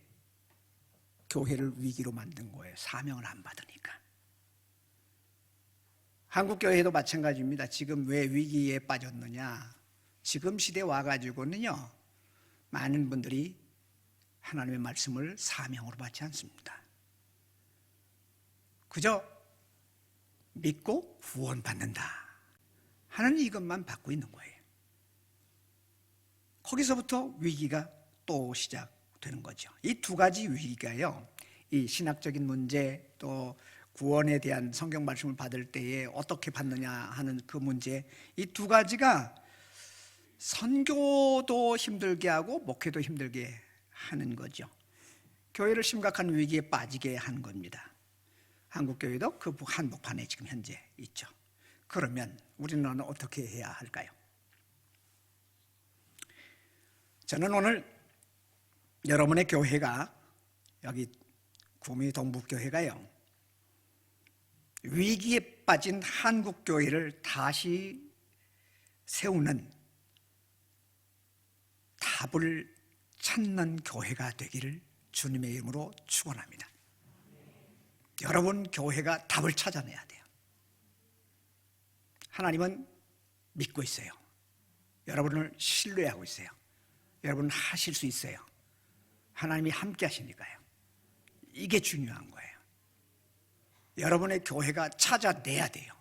교회를 위기로 만든 거예요. 사명을 안 받으니까. 한국교회도 마찬가지입니다. 지금 왜 위기에 빠졌느냐? 지금 시대에 와가지고는요, 많은 분들이 하나님의 말씀을 사명으로 받지 않습니다. 그저 믿고 구원받는다 하는 이것만 받고 있는 거예요. 거기서부터 위기가 또 시작되는 거죠. 이 두 가지 위기가요, 이 신학적인 문제 또 구원에 대한 성경 말씀을 받을 때에 어떻게 받느냐 하는 그 문제, 이 두 가지가 선교도 힘들게 하고 목회도 힘들게 하는 거죠. 교회를 심각한 위기에 빠지게 한 겁니다. 한국교회도 그 한복판에 지금 현재 있죠. 그러면 우리는 어떻게 해야 할까요? 저는 오늘 여러분의 교회가, 여기 구미 동북교회가요, 위기에 빠진 한국교회를 다시 세우는 답을 찾는 교회가 되기를 주님의 이름으로 축원합니다. 여러분 교회가 답을 찾아내야 돼요. 하나님은 믿고 있어요. 여러분을 신뢰하고 있어요. 여러분은 하실 수 있어요. 하나님이 함께 하시니까요. 이게 중요한 거예요. 여러분의 교회가 찾아내야 돼요.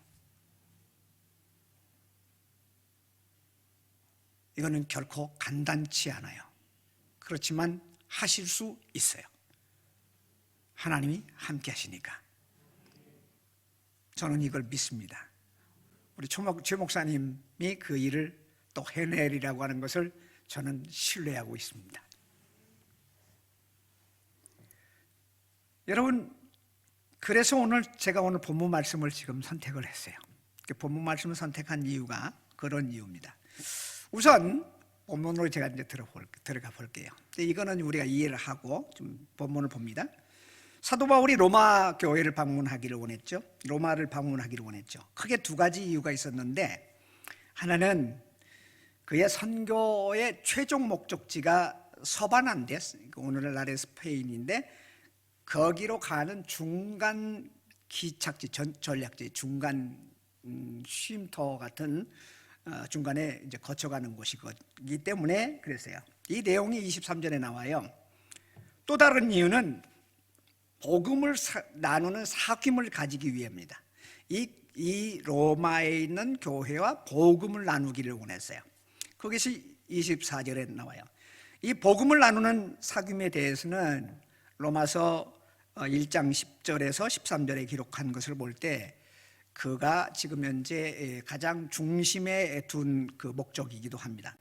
이거는 결코 간단치 않아요. 그렇지만 하실 수 있어요. 하나님이 함께 하시니까. 저는 이걸 믿습니다. 우리 최 목사님이 그 일을 또 해내리라고 하는 것을 저는 신뢰하고 있습니다. 여러분, 그래서 제가 오늘 본문 말씀을 지금 선택을 했어요. 본문 말씀을 선택한 이유가 그런 이유입니다. 우선 본문으로 제가 이제 들어가 볼게요. 이거는 우리가 이해를 하고 좀 본문을 봅니다. 사도 바울이 로마 교회를 방문하기를 원했죠. 로마를 방문하기를 원했죠. 크게 두 가지 이유가 있었는데, 하나는 그의 선교의 최종 목적지가 서바나인데, 오늘날의 스페인인데 거기로 가는 중간 기착지, 전략지, 중간 쉼터 같은 중간에 이제 거쳐가는 곳이기 때문에 그랬어요. 이 내용이 23절에 나와요. 또 다른 이유는 복음을 나누는 사귐을 가지기 위해입니다. 이 로마에 있는 교회와 복음을 나누기를 원했어요. 그것이 24절에 나와요. 이 복음을 나누는 사귐에 대해서는 로마서 1장 10절에서 13절에 기록한 것을 볼 때 그가 지금 현재 가장 중심에 둔 그 목적이기도 합니다.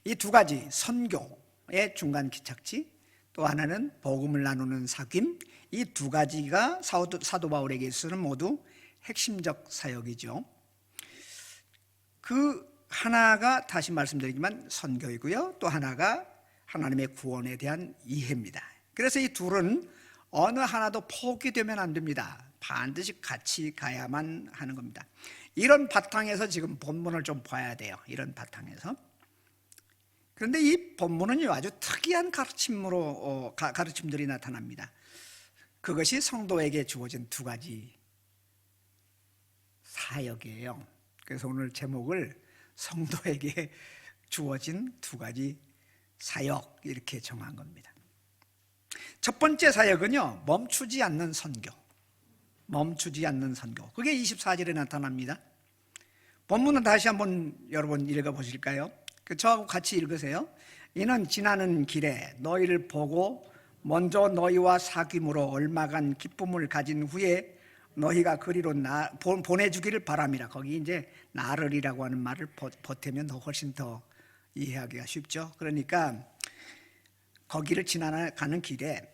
이 두 가지, 선교의 중간 기착지, 또 하나는 복음을 나누는 사귐, 이 두 가지가 사도 바울에게 있어서는 모두 핵심적 사역이죠. 그 하나가 다시 말씀드리지만 선교이고요, 또 하나가 하나님의 구원에 대한 이해입니다. 그래서 이 둘은 어느 하나도 포기되면 안 됩니다. 반드시 같이 가야만 하는 겁니다. 이런 바탕에서 지금 본문을 좀 봐야 돼요. 이런 바탕에서. 그런데 이 본문은 아주 특이한 가르침들이 나타납니다. 그것이 성도에게 주어진 두 가지 사역이에요. 그래서 오늘 제목을 성도에게 주어진 두 가지 사역 이렇게 정한 겁니다. 첫 번째 사역은요, 멈추지 않는 선교. 멈추지 않는 선교. 그게 24절에 나타납니다. 본문은 다시 한번 여러분 읽어보실까요? 저하고 같이 읽으세요. 이는 지나는 길에 너희를 보고 먼저 너희와 사귐으로 얼마간 기쁨을 가진 후에 너희가 그리로 보내주기를 바람이라. 거기 이제 나를이라고 하는 말을 보태면 훨씬 더 이해하기가 쉽죠. 그러니까 거기를 지나가는 길에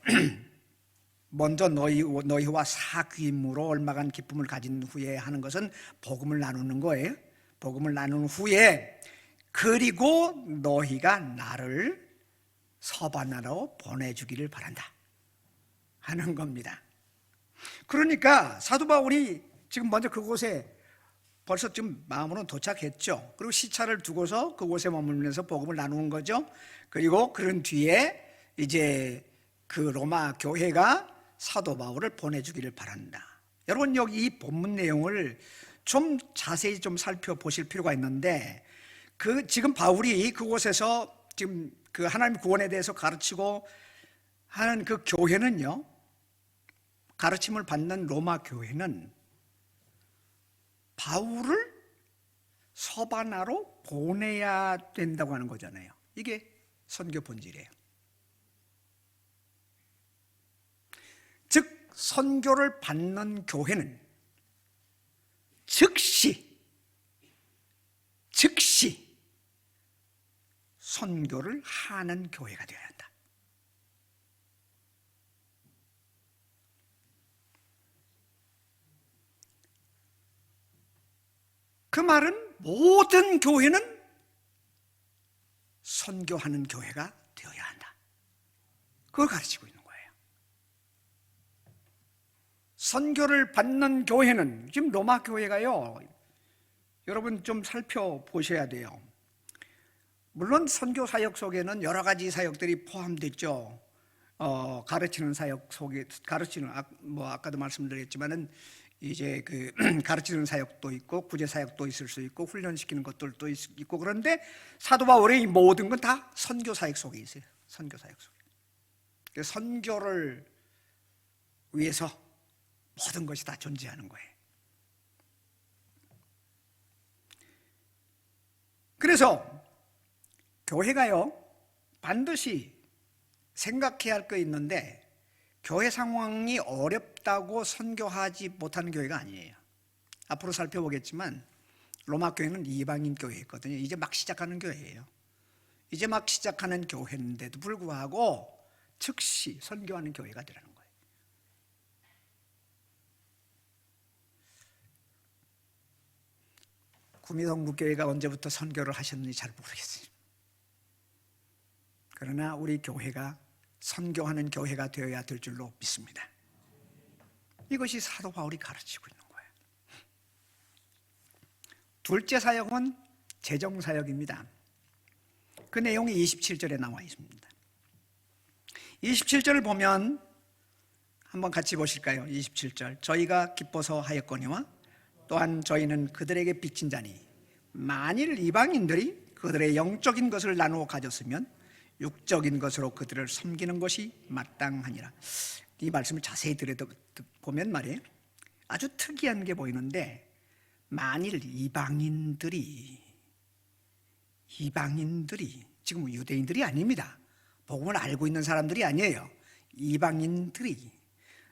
먼저 너희와 사귐으로 얼마간 기쁨을 가진 후에 하는 것은 복음을 나누는 거예요. 복음을 나눈 후에 그리고 너희가 나를 서바나로 보내주기를 바란다 하는 겁니다. 그러니까 사도 바울이 지금 먼저 그곳에 벌써 좀 마음으로는 도착했죠. 그리고 시차를 두고서 그곳에 머물면서 복음을 나누는 거죠. 그리고 그런 뒤에 이제 그 로마 교회가 사도 바울을 보내주기를 바란다. 여러분 여기 이 본문 내용을 좀 자세히 좀 살펴보실 필요가 있는데, 지금 바울이 그곳에서 지금 그 하나님 구원에 대해서 가르치고 하는 그 교회는요, 가르침을 받는 로마 교회는 바울을 서바나로 보내야 된다고 하는 거잖아요. 이게 선교 본질이에요. 즉 선교를 받는 교회는 즉시 선교를 하는 교회가 되어야 한다. 그 말은 모든 교회는 선교하는 교회가 되어야 한다. 그걸 가르치고 있는 거예요. 선교를 받는 교회는, 지금 로마 교회가요, 여러분 좀 살펴보셔야 돼요. 물론 선교 사역 속에는 여러 가지 사역들이 포함됐죠. 가르치는 사역 속에 아까도 말씀드렸지만은 이제 그 가르치는 사역도 있고 구제 사역도 있을 수 있고 훈련시키는 것들도 있고, 그런데 사도 바울의 이 모든 건 다 선교 사역 속에 있어요. 선교 사역 속에. 선교를 위해서 모든 것이 다 존재하는 거예요. 그래서 교회가요, 반드시 생각해야 할 거 있는데, 교회 상황이 어렵다고 선교하지 못하는 교회가 아니에요. 앞으로 살펴보겠지만 로마 교회는 이방인 교회였거든요. 이제 막 시작하는 교회예요. 이제 막 시작하는 교회인데도 불구하고 즉시 선교하는 교회가 되라는 거예요. 구미성북교회가 언제부터 선교를 하셨는지 잘 모르겠어요. 그러나 우리 교회가 선교하는 교회가 되어야 될 줄로 믿습니다. 이것이 사도 바울이 가르치고 있는 거예요. 둘째 사역은 재정 사역입니다. 그 내용이 27절에 나와 있습니다. 27절을 보면 한번 같이 보실까요? 27절. 저희가 기뻐서 하였거니와 또한 저희는 그들에게 빚진 자니 만일 이방인들이 그들의 영적인 것을 나누어 가졌으면 육적인 것으로 그들을 섬기는 것이 마땅하니라. 이 말씀을 자세히 들여다보면 말이에요, 아주 특이한 게 보이는데, 만일 이방인들이 지금 유대인들이 아닙니다. 복음을 알고 있는 사람들이 아니에요. 이방인들이,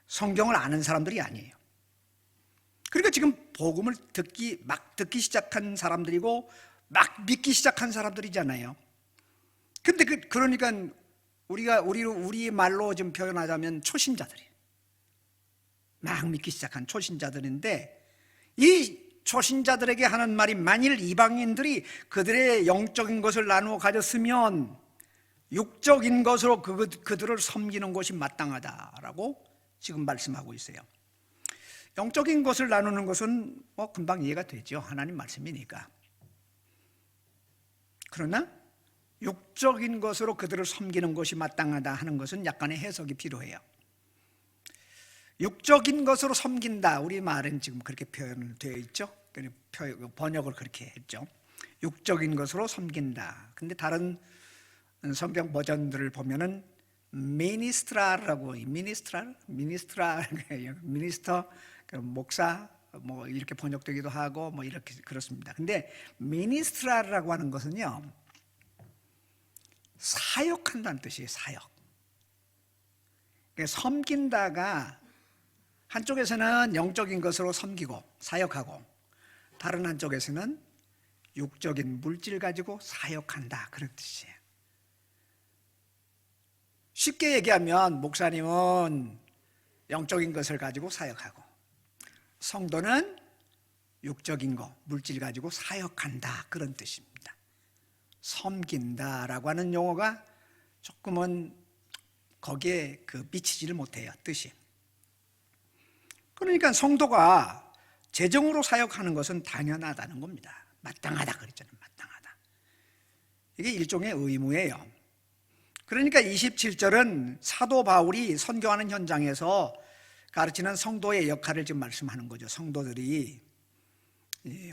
성경을 아는 사람들이 아니에요. 그러니까 지금 복음을 막 듣기 시작한 사람들이고 막 믿기 시작한 사람들이잖아요. 근데 그러니까 우리 말로 좀 표현하자면 초신자들이에요. 막 믿기 시작한 초신자들인데, 이 초신자들에게 하는 말이, 만일 이방인들이 그들의 영적인 것을 나누어 가졌으면 육적인 것으로 그들을 섬기는 것이 마땅하다라고 지금 말씀하고 있어요. 영적인 것을 나누는 것은 뭐 금방 이해가 되죠. 하나님 말씀이니까. 그러나 육적인 것으로 그들을 섬기는 것이 마땅하다 하는 것은 약간의 해석이 필요해요. 육적인 것으로 섬긴다, 우리 말은 지금 그렇게 표현되어 있죠. 번역을 그렇게 했죠. 육적인 것으로 섬긴다. 근데 다른 성경 버전들을 보면은 미니스터, 목사, 뭐 이렇게 번역되기도 하고 뭐 이렇게 그렇습니다. 근데 미니스트라라고 하는 것은요, 사역한다는 뜻이에요. 사역. 그러니까 섬긴다가 한쪽에서는 영적인 것으로 섬기고 사역하고, 다른 한쪽에서는 육적인 물질 가지고 사역한다, 그런 뜻이에요. 쉽게 얘기하면 목사님은 영적인 것을 가지고 사역하고, 성도는 육적인 것, 물질 가지고 사역한다, 그런 뜻입니다. 섬긴다라고 하는 용어가 조금은 거기에 미치지를 못해요, 뜻이. 그러니까 성도가 재정으로 사역하는 것은 당연하다는 겁니다. 마땅하다 그랬잖아요. 마땅하다. 이게 일종의 의무예요. 그러니까 27절은 사도 바울이 선교하는 현장에서 가르치는 성도의 역할을 지금 말씀하는 거죠. 성도들이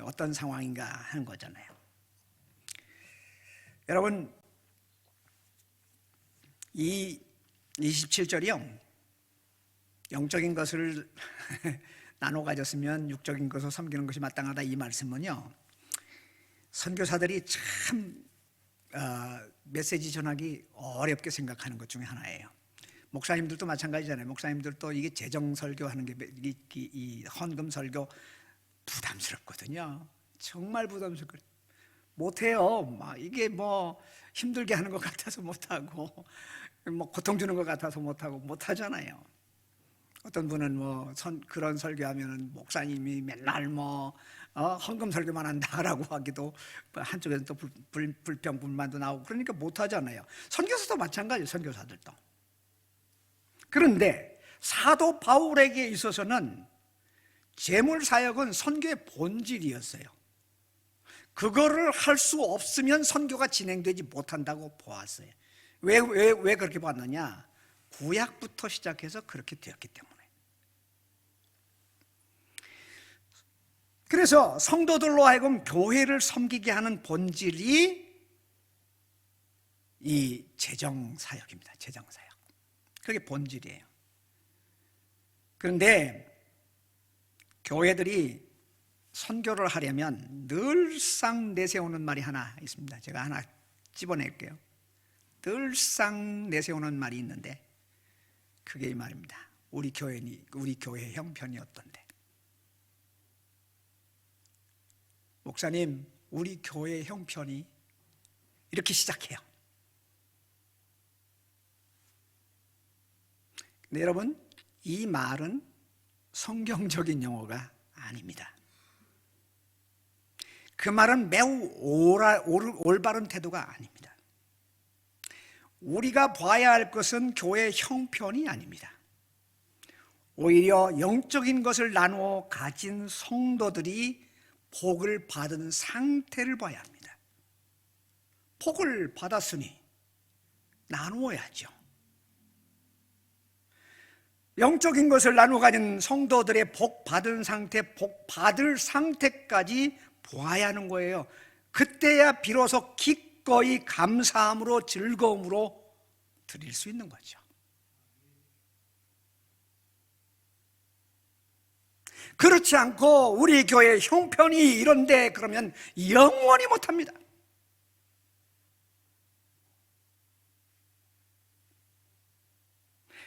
어떤 상황인가 하는 거잖아요. 여러분, 이 27절이요, 영적인 것을 나눠 가졌으면 육적인 것을 섬기는 것이 마땅하다, 이 말씀은요, 선교사들이 참 메시지 전하기 어렵게 생각하는 것 중에 하나예요. 목사님들도 마찬가지잖아요. 목사님들도 이게 재정 설교하는 게, 이 헌금 설교 부담스럽거든요. 정말 부담스럽고 못해요. 막 이게 뭐 힘들게 하는 것 같아서 못하고, 뭐 고통 주는 것 같아서 못하잖아요. 어떤 분은 뭐 그런 설교하면은 목사님이 맨날 뭐 헌금 설교만 한다라고 하기도, 한쪽에서 또 불평 불만도 나오고, 그러니까 못하잖아요. 선교사도 마찬가지예요. 선교사들도. 그런데 사도 바울에게 있어서는 재물 사역은 선교의 본질이었어요. 그거를 할 수 없으면 선교가 진행되지 못한다고 보았어요. 왜 그렇게 봤느냐? 구약부터 시작해서 그렇게 되었기 때문에. 그래서 성도들로 하여금 교회를 섬기게 하는 본질이 이 재정 사역입니다. 재정 사역. 그게 본질이에요. 그런데 교회들이 선교를 하려면 늘상 내세우는 말이 하나 있습니다. 제가 하나 집어낼게요. 늘상 내세우는 말이 있는데, 그게 이 말입니다. 우리 교회 형편이 어떤데? 목사님, 우리 교회 형편이, 이렇게 시작해요. 근데 여러분, 이 말은 성경적인 용어가 아닙니다. 그 말은 매우 올바른 태도가 아닙니다. 우리가 봐야 할 것은 교회 형편이 아닙니다. 오히려 영적인 것을 나누어 가진 성도들이 복을 받은 상태를 봐야 합니다. 복을 받았으니 나누어야죠. 영적인 것을 나누어 가진 성도들의 복 받은 상태, 복 받을 상태까지 좋아야 하는 거예요. 그때야 비로소 기꺼이 감사함으로 즐거움으로 드릴 수 있는 거죠. 그렇지 않고 우리 교회 형편이 이런데 그러면 영원히 못합니다.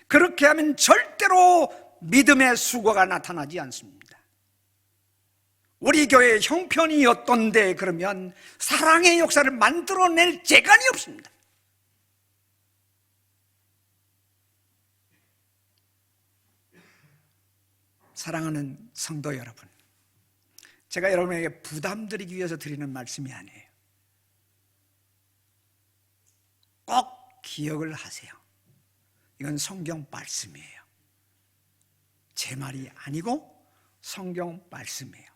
그렇게 하면 절대로 믿음의 수고가 나타나지 않습니다. 우리 교회 형편이 어떤데 그러면 사랑의 역사를 만들어낼 재간이 없습니다. 사랑하는 성도 여러분, 제가 여러분에게 부담드리기 위해서 드리는 말씀이 아니에요. 꼭 기억을 하세요. 이건 성경 말씀이에요. 제 말이 아니고 성경 말씀이에요.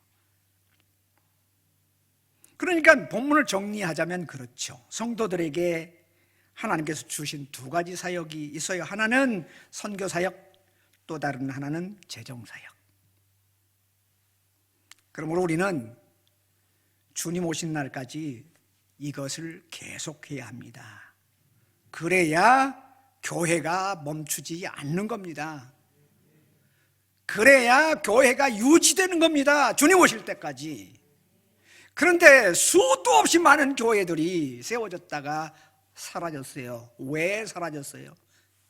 그러니까 본문을 정리하자면 그렇죠. 성도들에게 하나님께서 주신 두 가지 사역이 있어요. 하나는 선교사역, 또 다른 하나는 재정사역. 그러므로 우리는 주님 오신 날까지 이것을 계속해야 합니다. 그래야 교회가 멈추지 않는 겁니다. 그래야 교회가 유지되는 겁니다. 주님 오실 때까지. 그런데 수도 없이 많은 교회들이 세워졌다가 사라졌어요. 왜 사라졌어요?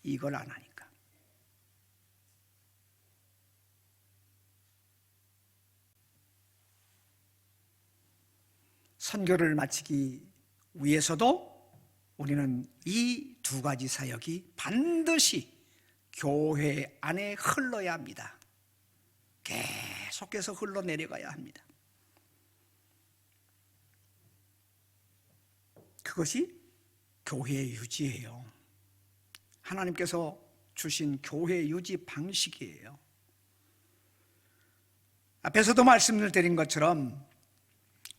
이걸 안 하니까. 선교를 마치기 위해서도 우리는 이 두 가지 사역이 반드시 교회 안에 흘러야 합니다. 계속해서 흘러내려가야 합니다. 그것이 교회의 유지예요. 하나님께서 주신 교회 유지 방식이에요. 앞에서도 말씀을 드린 것처럼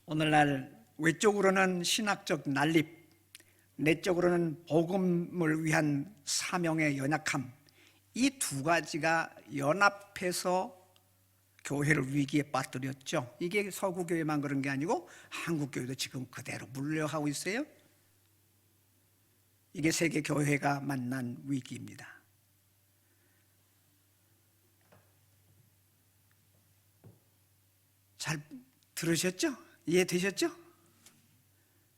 오늘날 외적으로는 신학적 난립, 내적으로는 복음을 위한 사명의 연약함, 이 두 가지가 연합해서 교회를 위기에 빠뜨렸죠. 이게 서구교회만 그런 게 아니고 한국교회도 지금 그대로 물려가고 있어요. 이게 세계교회가 만난 위기입니다. 잘 들으셨죠? 이해되셨죠?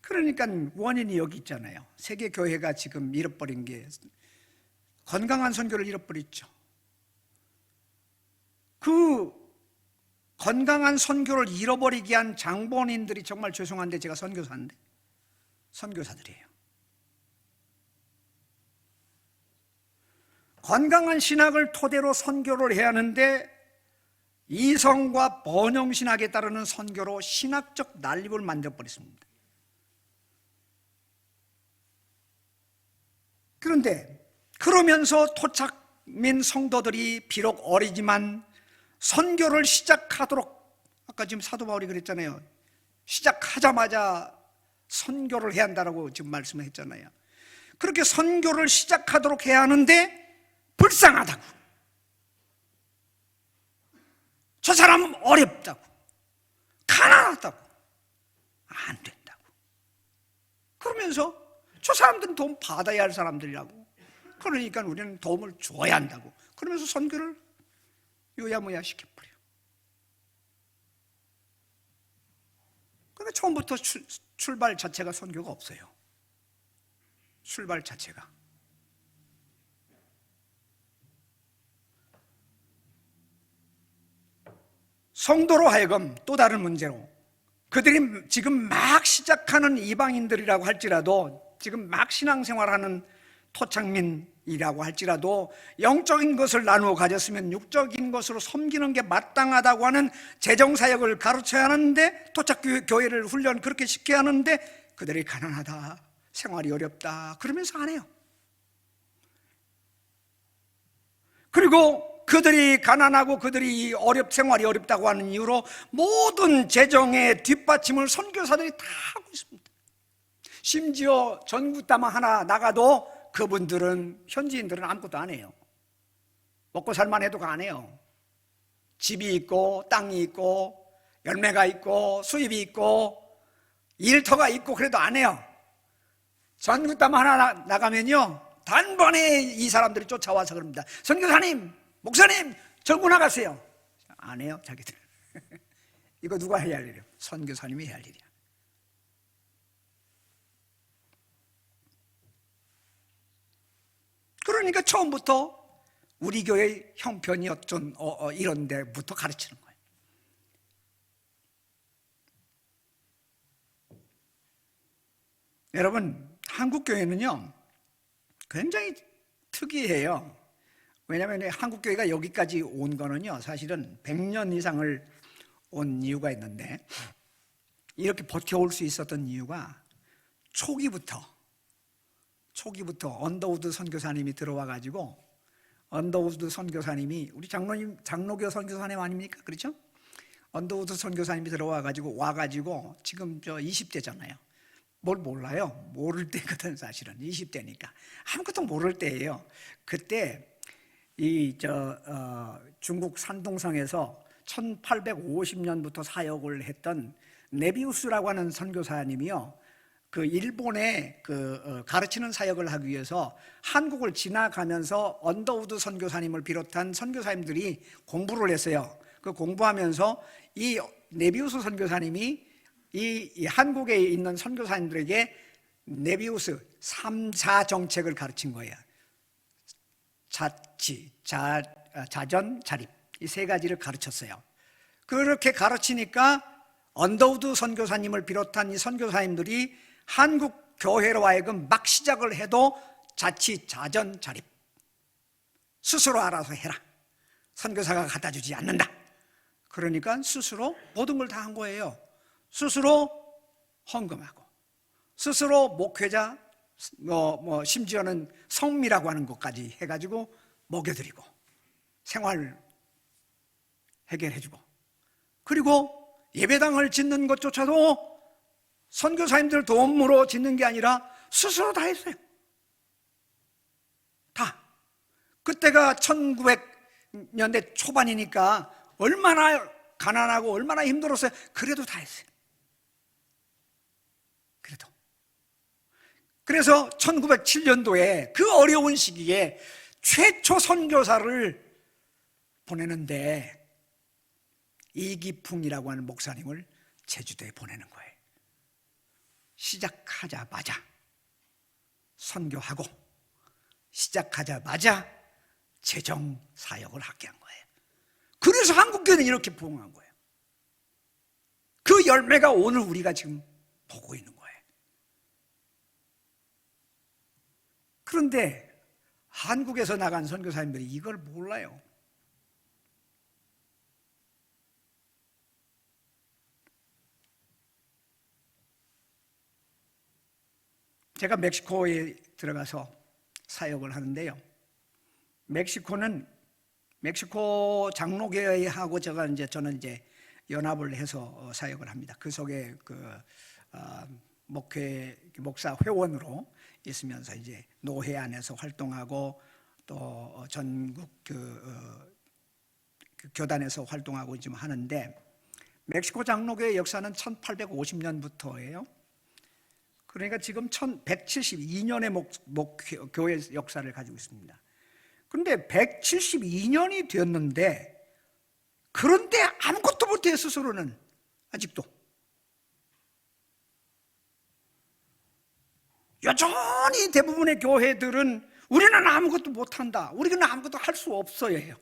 그러니까 원인이 여기 있잖아요. 세계교회가 지금 잃어버린 게 건강한 선교를 잃어버렸죠. 그 건강한 선교를 잃어버리게 한 장본인들이 정말 죄송한데 제가 선교사인데 선교사들이에요. 건강한 신학을 토대로 선교를 해야 하는데 이성과 번영신학에 따르는 선교로 신학적 난립을 만들어버렸습니다. 그런데 그러면서 토착민 성도들이 비록 어리지만 선교를 시작하도록, 아까 지금 사도 바울이 그랬잖아요. 시작하자마자 선교를 해야 한다고 지금 말씀을 했잖아요. 그렇게 선교를 시작하도록 해야 하는데 불쌍하다고, 저 사람은 어렵다고, 가난하다고, 안 된다고 그러면서 저 사람들은 도움 받아야 할 사람들이라고, 그러니까 우리는 도움을 줘야 한다고 그러면서 선교를 요야모야 시켜버려요. 그러니까 처음부터 출발 자체가 선교가 없어요. 출발 자체가. 성도로 하여금 또 다른 문제로 그들이 지금 막 시작하는 이방인들이라고 할지라도, 지금 막 신앙생활하는 토착민이라고 할지라도 영적인 것을 나누어 가졌으면 육적인 것으로 섬기는 게 마땅하다고 하는 재정사역을 가르쳐야 하는데, 토착교회를 훈련 그렇게 시켜야 하는데 그들이 가난하다, 생활이 어렵다 그러면서 안 해요. 그리고 그들이 가난하고 그들이 생활이 어렵다고 하는 이유로 모든 재정의 뒷받침을 선교사들이 다 하고 있습니다. 심지어 전구담 하나 나가도 그분들은, 현지인들은 아무것도 안 해요. 먹고 살만 해도 안 해요. 집이 있고 땅이 있고 열매가 있고 수입이 있고 일터가 있고 그래도 안 해요. 전국담 하나 나가면요 단번에 이 사람들이 쫓아와서 그럽니다. 선교사님, 목사님, 절구 나가세요. 안 해요, 자기들. 이거 누가 해야 할 일이에요? 선교사님이 해야 할 일이야. 그러니까 처음부터 우리 교회 형편이 어쩐 이런 데부터 가르치는 거예요. 여러분, 한국 교회는요 굉장히 특이해요. 왜냐하면 한국 교회가 여기까지 온 거는요 사실은 100년 이상을 온 이유가 있는데, 이렇게 버텨올 수 있었던 이유가 초기부터 언더우드 선교사님이 들어와 가지고, 언더우드 선교사님이 우리 장로교 선교사님 아닙니까? 그렇죠? 언더우드 선교사님이 들어와 가지고 지금 저 20대잖아요. 뭘 몰라요. 모를 때거든. 사실은 20대니까 아무것도 모를 때예요. 그때 중국 산둥성에서 1850년부터 사역을 했던 네비우스라고 하는 선교사님이요, 그 일본에 가르치는 사역을 하기 위해서 한국을 지나가면서 언더우드 선교사님을 비롯한 선교사님들이 공부를 했어요. 그 공부하면서 이 네비우스 선교사님이 이 한국에 있는 선교사님들에게 네비우스 3자 정책을 가르친 거예요. 자전, 자립, 이 세 가지를 가르쳤어요. 그렇게 가르치니까 언더우드 선교사님을 비롯한 이 선교사님들이 한국 교회로 하여금 막 시작을 해도 자전, 자립, 스스로 알아서 해라, 선교사가 갖다 주지 않는다. 그러니까 스스로 모든 걸 다 한 거예요. 스스로 헌금하고, 스스로 목회자, 심지어는 성미라고 하는 것까지 해가지고 먹여드리고, 생활 해결해주고, 그리고 예배당을 짓는 것조차도 선교사님들 도움으로 짓는 게 아니라 스스로 다 했어요. 다. 그때가 1900년대 초반이니까 얼마나 가난하고 얼마나 힘들었어요. 그래도 다 했어요. 그래서 1907년도에 그 어려운 시기에 최초 선교사를 보내는데, 이기풍이라고 하는 목사님을 제주도에 보내는 거예요. 시작하자마자 선교하고, 시작하자마자 재정 사역을 하게 한 거예요. 그래서 한국교회는 이렇게 부흥한 거예요. 그 열매가 오늘 우리가 지금 보고 있는 거예요. 그런데 한국에서 나간 선교사님들이 이걸 몰라요. 제가 멕시코에 들어가서 사역을 하는데요, 멕시코 장로교회하고 저는 이제 연합을 해서 사역을 합니다. 그 속에 목사 회원으로 있으면서 이제 노회 안에서 활동하고, 또 전국 교단에서 활동하고 지금 하는데, 멕시코 장로교회 역사는 1850년부터예요. 그러니까 지금 1172년의 교회 역사를 가지고 있습니다. 그런데 172년이 되었는데, 그런데 아무것도 못해요. 스스로는 아직도 여전히 대부분의 교회들은 우리는 아무것도 못한다, 우리는 아무것도 할 수 없어요 해요.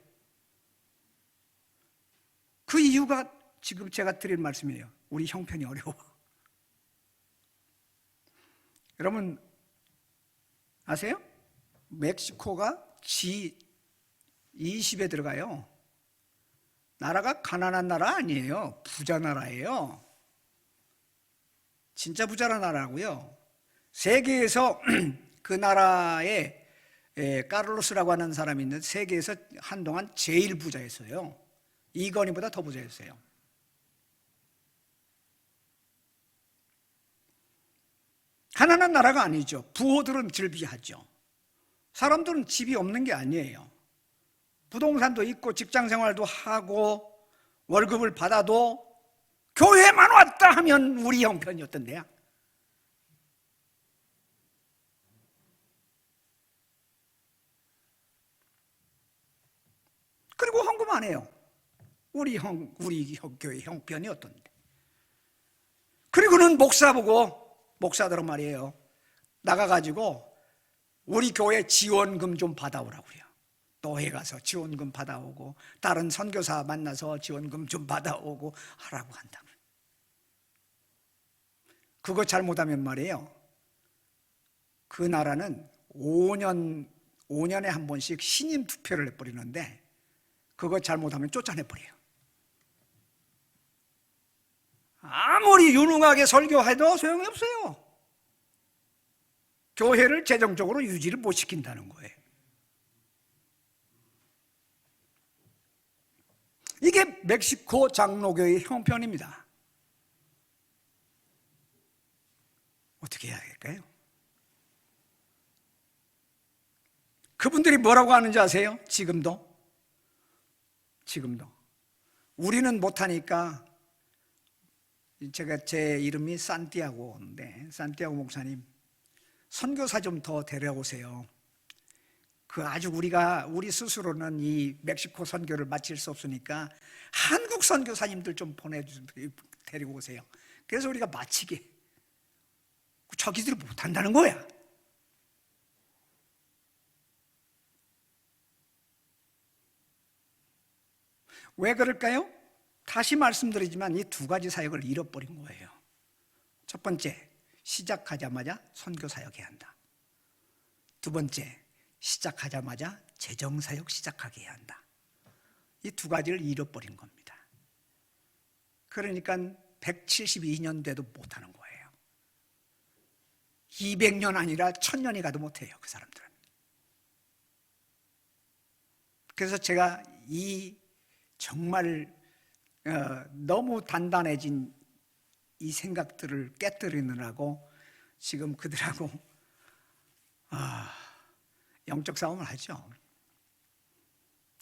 그 이유가 지금 제가 드릴 말씀이에요. 우리 형편이 어려워. 여러분 아세요? 멕시코가 G20에 들어가요. 나라가 가난한 나라 아니에요. 부자 나라예요. 진짜 부자란 나라고요. 세계에서 그 나라에 카를로스라고 하는 사람이 있는데, 세계에서 한동안 제일 부자였어요. 이건희보다 더 부자였어요. 가난한 나라가 아니죠. 부호들은 즐비하죠. 사람들은 집이 없는 게 아니에요. 부동산도 있고 직장 생활도 하고 월급을 받아도 교회만 왔다 하면 우리 형편이었던데요. 그리고 헌금 안 해요. 우리 교회 형편이 어떤데. 그리고는 목사 보고, 목사들은 말이에요, 나가가지고 우리 교회 지원금 좀 받아오라고요. 노회 가서 지원금 받아오고 다른 선교사 만나서 지원금 좀 받아오고 하라고 한다. 그거 잘못하면 말이에요, 그 나라는 5년에 한 번씩 신임 투표를 해버리는데 그거 잘못하면 쫓아내버려요. 아무리 유능하게 설교해도 소용이 없어요. 교회를 재정적으로 유지를 못 시킨다는 거예요. 이게 멕시코 장로교의 형편입니다. 어떻게 해야 될까요? 그분들이 뭐라고 하는지 아세요? 지금도 우리는 못하니까, 제 이름이 산티아고인데 산티아고 목사님, 선교사 좀 더 데려오세요. 우리 스스로는 이 멕시코 선교를 마칠 수 없으니까 한국 선교사님들 좀 데리고 오세요. 그래서 우리가 마치게. 저기들이 못한다는 거야. 왜 그럴까요? 다시 말씀드리지만 이 두 가지 사역을 잃어버린 거예요. 첫 번째, 시작하자마자 선교사역해야 한다. 두 번째, 시작하자마자 재정사역 시작하게 해야 한다. 이 두 가지를 잃어버린 겁니다. 그러니까 172년 돼도 못하는 거예요. 200년 아니라 1000년이 가도 못해요, 그 사람들은. 그래서 제가 정말 너무 단단해진 이 생각들을 깨뜨리느라고 지금 그들하고 영적 싸움을 하죠.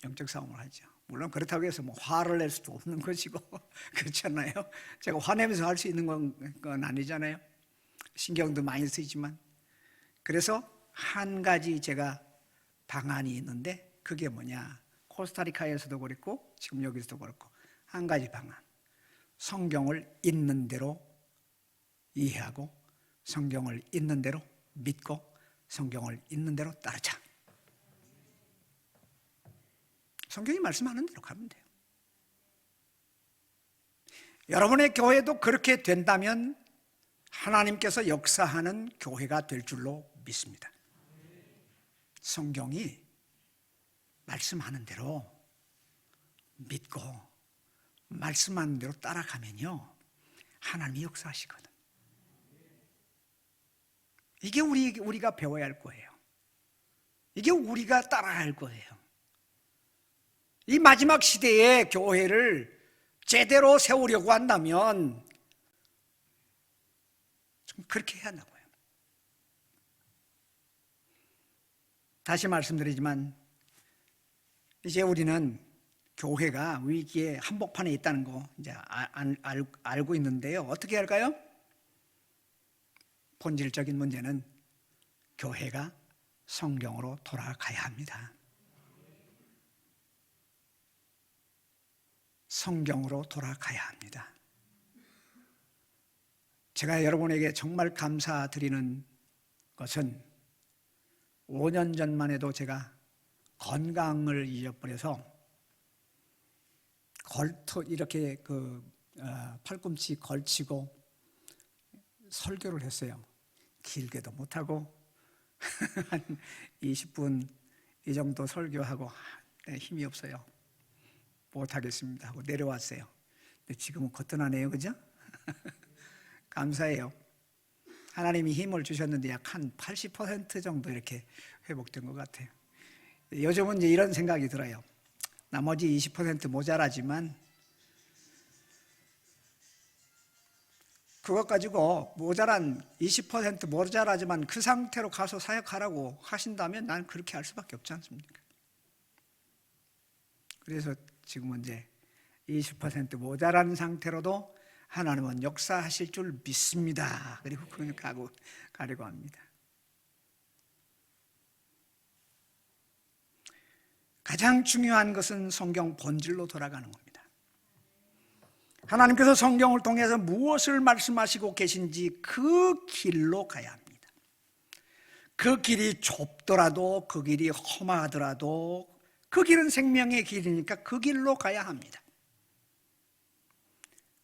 영적 싸움을 하죠. 물론 그렇다고 해서 화를 낼 수도 없는 것이고 그렇잖아요. 제가 화내면서 할 수 있는 건 아니잖아요. 신경도 많이 쓰이지만. 그래서 한 가지 제가 방안이 있는데, 그게 뭐냐, 코스타리카에서도 그렇고 지금 여기서도 그렇고 한 가지 방안. 성경을 있는 대로 이해하고 성경을 있는 대로 믿고 성경을 있는 대로 따르자. 성경이 말씀하는 대로 가면 돼요. 여러분의 교회도 그렇게 된다면 하나님께서 역사하는 교회가 될 줄로 믿습니다. 성경이 말씀하는 대로 믿고 말씀하는 대로 따라가면요, 하나님이 역사하시거든. 이게 우리가 배워야 할 거예요. 이게 우리가 따라야 할 거예요. 이 마지막 시대에 교회를 제대로 세우려고 한다면 좀 그렇게 해야 한다고요. 다시 말씀드리지만 이제 우리는 교회가 위기의 한복판에 있다는 거 이제 알고 있는데요. 어떻게 할까요? 본질적인 문제는 교회가 성경으로 돌아가야 합니다. 성경으로 돌아가야 합니다. 제가 여러분에게 정말 감사드리는 것은 5년 전만 해도 제가 건강을 잊어버려서 이렇게 팔꿈치 걸치고 설교를 했어요. 길게도 못하고 한 20분 이 정도 설교하고 힘이 없어요. 못하겠습니다 하고 내려왔어요. 근데 지금은 거뜬하네요, 그죠? 감사해요. 하나님이 힘을 주셨는데 약 한 80% 정도 이렇게 회복된 것 같아요. 요즘은 이제 이런 생각이 들어요. 나머지 20% 모자라지만 그것 가지고 20% 모자라지만 그 상태로 가서 사역하라고 하신다면 난 그렇게 할 수밖에 없지 않습니까? 그래서 지금은 이제 20% 모자란 상태로도 하나님은 역사하실 줄 믿습니다. 그리고 가려고 합니다. 가장 중요한 것은 성경 본질로 돌아가는 겁니다. 하나님께서 성경을 통해서 무엇을 말씀하시고 계신지 그 길로 가야 합니다. 그 길이 좁더라도, 그 길이 험하더라도 그 길은 생명의 길이니까 그 길로 가야 합니다.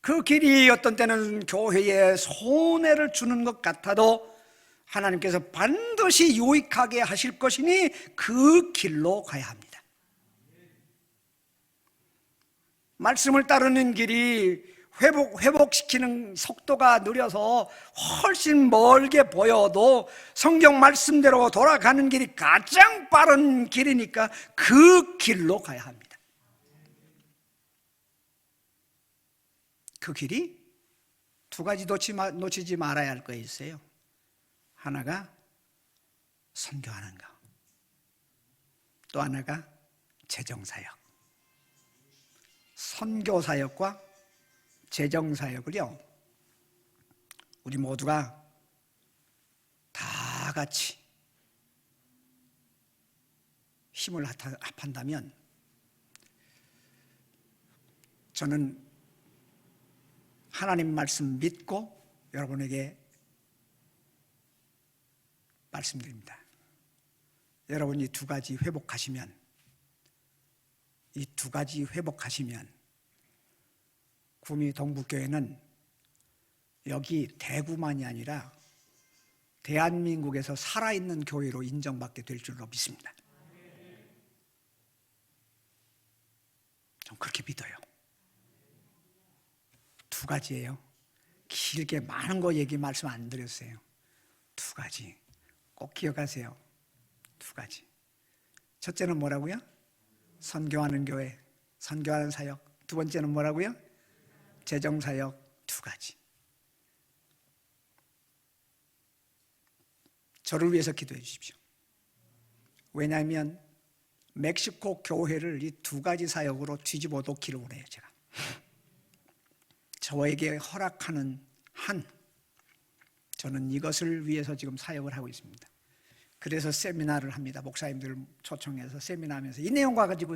그 길이 어떤 때는 교회에 손해를 주는 것 같아도 하나님께서 반드시 유익하게 하실 것이니 그 길로 가야 합니다. 말씀을 따르는 길이 회복시키는 속도가 느려서 훨씬 멀게 보여도 성경 말씀대로 돌아가는 길이 가장 빠른 길이니까 그 길로 가야 합니다. 그 길이 두 가지 놓치지 말아야 할 거 있어요. 하나가 선교하는 거, 또 하나가 재정사역. 선교사역과 재정사역을요, 우리 모두가 다 같이 힘을 합한다면 저는 하나님 말씀 믿고 여러분에게 말씀드립니다. 여러분이 두 가지 회복하시면, 구미 동북교회는 여기 대구만이 아니라 대한민국에서 살아있는 교회로 인정받게 될 줄로 믿습니다. 좀 그렇게 믿어요. 두 가지예요. 길게 많은 거 말씀 안 드렸어요. 두 가지 꼭 기억하세요. 두 가지. 첫째는 뭐라고요? 선교하는 교회, 선교하는 사역. 두 번째는 뭐라고요? 재정사역. 두 가지. 저를 위해서 기도해 주십시오. 왜냐하면 멕시코 교회를 이 두 가지 사역으로 뒤집어 놓기를 원해요. 제가 저에게 허락하는 한, 저는 이것을 위해서 지금 사역을 하고 있습니다. 그래서 세미나를 합니다. 목사님들을 초청해서 세미나하면서 이 내용과 가지고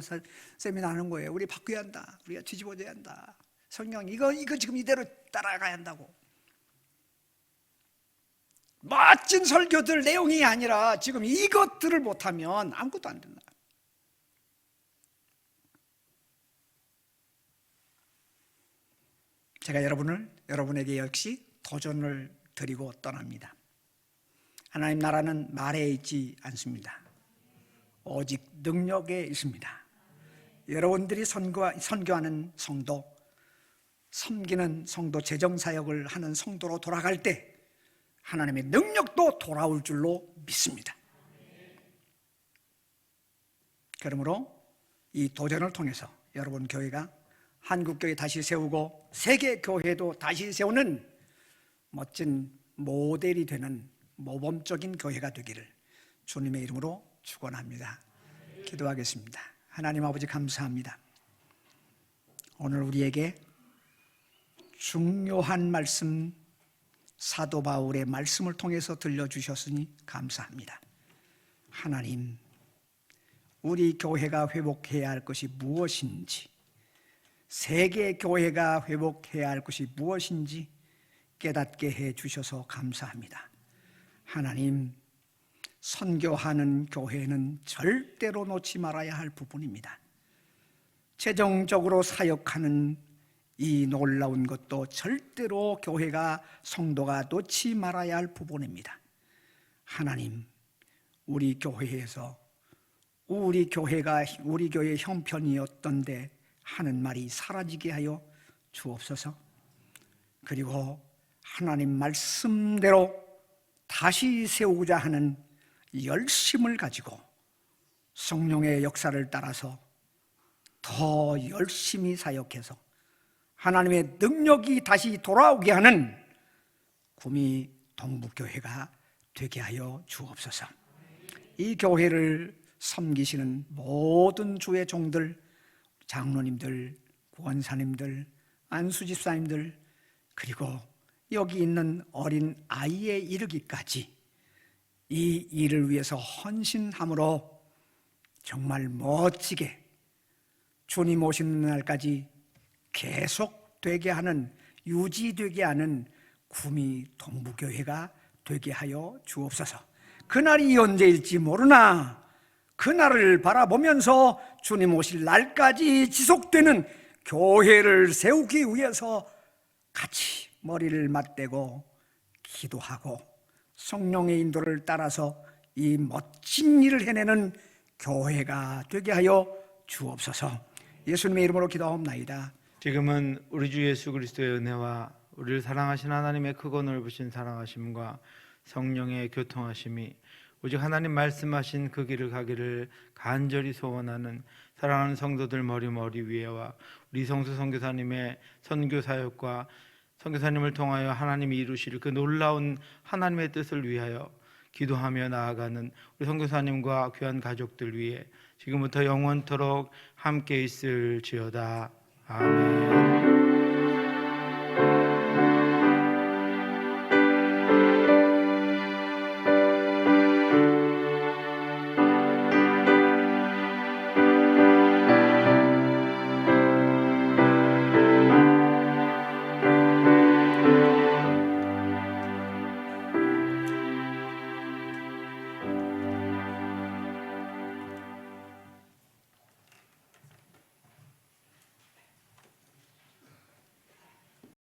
세미나 하는 거예요. 우리 바꿔야 한다. 우리가 뒤집어져야 한다. 성경 이거 지금 이대로 따라가야 한다고. 멋진 설교들 내용이 아니라 지금 이것들을 못하면 아무것도 안 된다. 제가 여러분에게 역시 도전을 드리고 떠납니다. 하나님 나라는 말에 있지 않습니다. 오직 능력에 있습니다. 여러분들이 선교하는 성도, 섬기는 성도, 재정사역을 하는 성도로 돌아갈 때 하나님의 능력도 돌아올 줄로 믿습니다. 그러므로 이 도전을 통해서 여러분 교회가 한국교회 다시 세우고 세계교회도 다시 세우는 멋진 모델이 되는 모범적인 교회가 되기를 주님의 이름으로 축원합니다. 기도하겠습니다. 하나님 아버지 감사합니다. 오늘 우리에게 중요한 말씀, 사도 바울의 말씀을 통해서 들려주셨으니 감사합니다. 하나님, 우리 교회가 회복해야 할 것이 무엇인지, 세계 교회가 회복해야 할 것이 무엇인지 깨닫게 해 주셔서 감사합니다. 하나님, 선교하는 교회는 절대로 놓지 말아야 할 부분입니다. 재정적으로 사역하는 이 놀라운 것도 절대로 교회가, 성도가 놓지 말아야 할 부분입니다. 하나님, 우리 교회에서 우리 교회의 형편이었던데 하는 말이 사라지게 하여 주옵소서. 그리고 하나님 말씀대로 다시 세우고자 하는 열심을 가지고 성령의 역사를 따라서 더 열심히 사역해서 하나님의 능력이 다시 돌아오게 하는 구미 동북교회가 되게 하여 주옵소서. 이 교회를 섬기시는 모든 주의 종들, 장로님들, 권사님들, 안수집사님들, 그리고 여기 있는 어린 아이에 이르기까지 이 일을 위해서 헌신함으로 정말 멋지게 주님 오시는 날까지 계속되게 하는, 유지되게 하는 구미 동부교회가 되게 하여 주옵소서. 그날이 언제일지 모르나 그날을 바라보면서 주님 오실 날까지 지속되는 교회를 세우기 위해서 같이 머리를 맞대고 기도하고 성령의 인도를 따라서 이 멋진 일을 해내는 교회가 되게 하여 주옵소서. 예수님의 이름으로 기도하옵나이다. 지금은 우리 주 예수 그리스도의 은혜와 우리를 사랑하신 하나님의 크고 넓으신 사랑하심과 성령의 교통하심이 오직 하나님 말씀하신 그 길을 가기를 간절히 소원하는 사랑하는 성도들 머리 위에와 우리 성수 선교사님의 선교 사역과 선교사님을 통하여 하나님이 이루실 그 놀라운 하나님의 뜻을 위하여 기도하며 나아가는 우리 선교사님과 귀한 가족들 위해 지금부터 영원토록 함께 있을지어다. 아멘.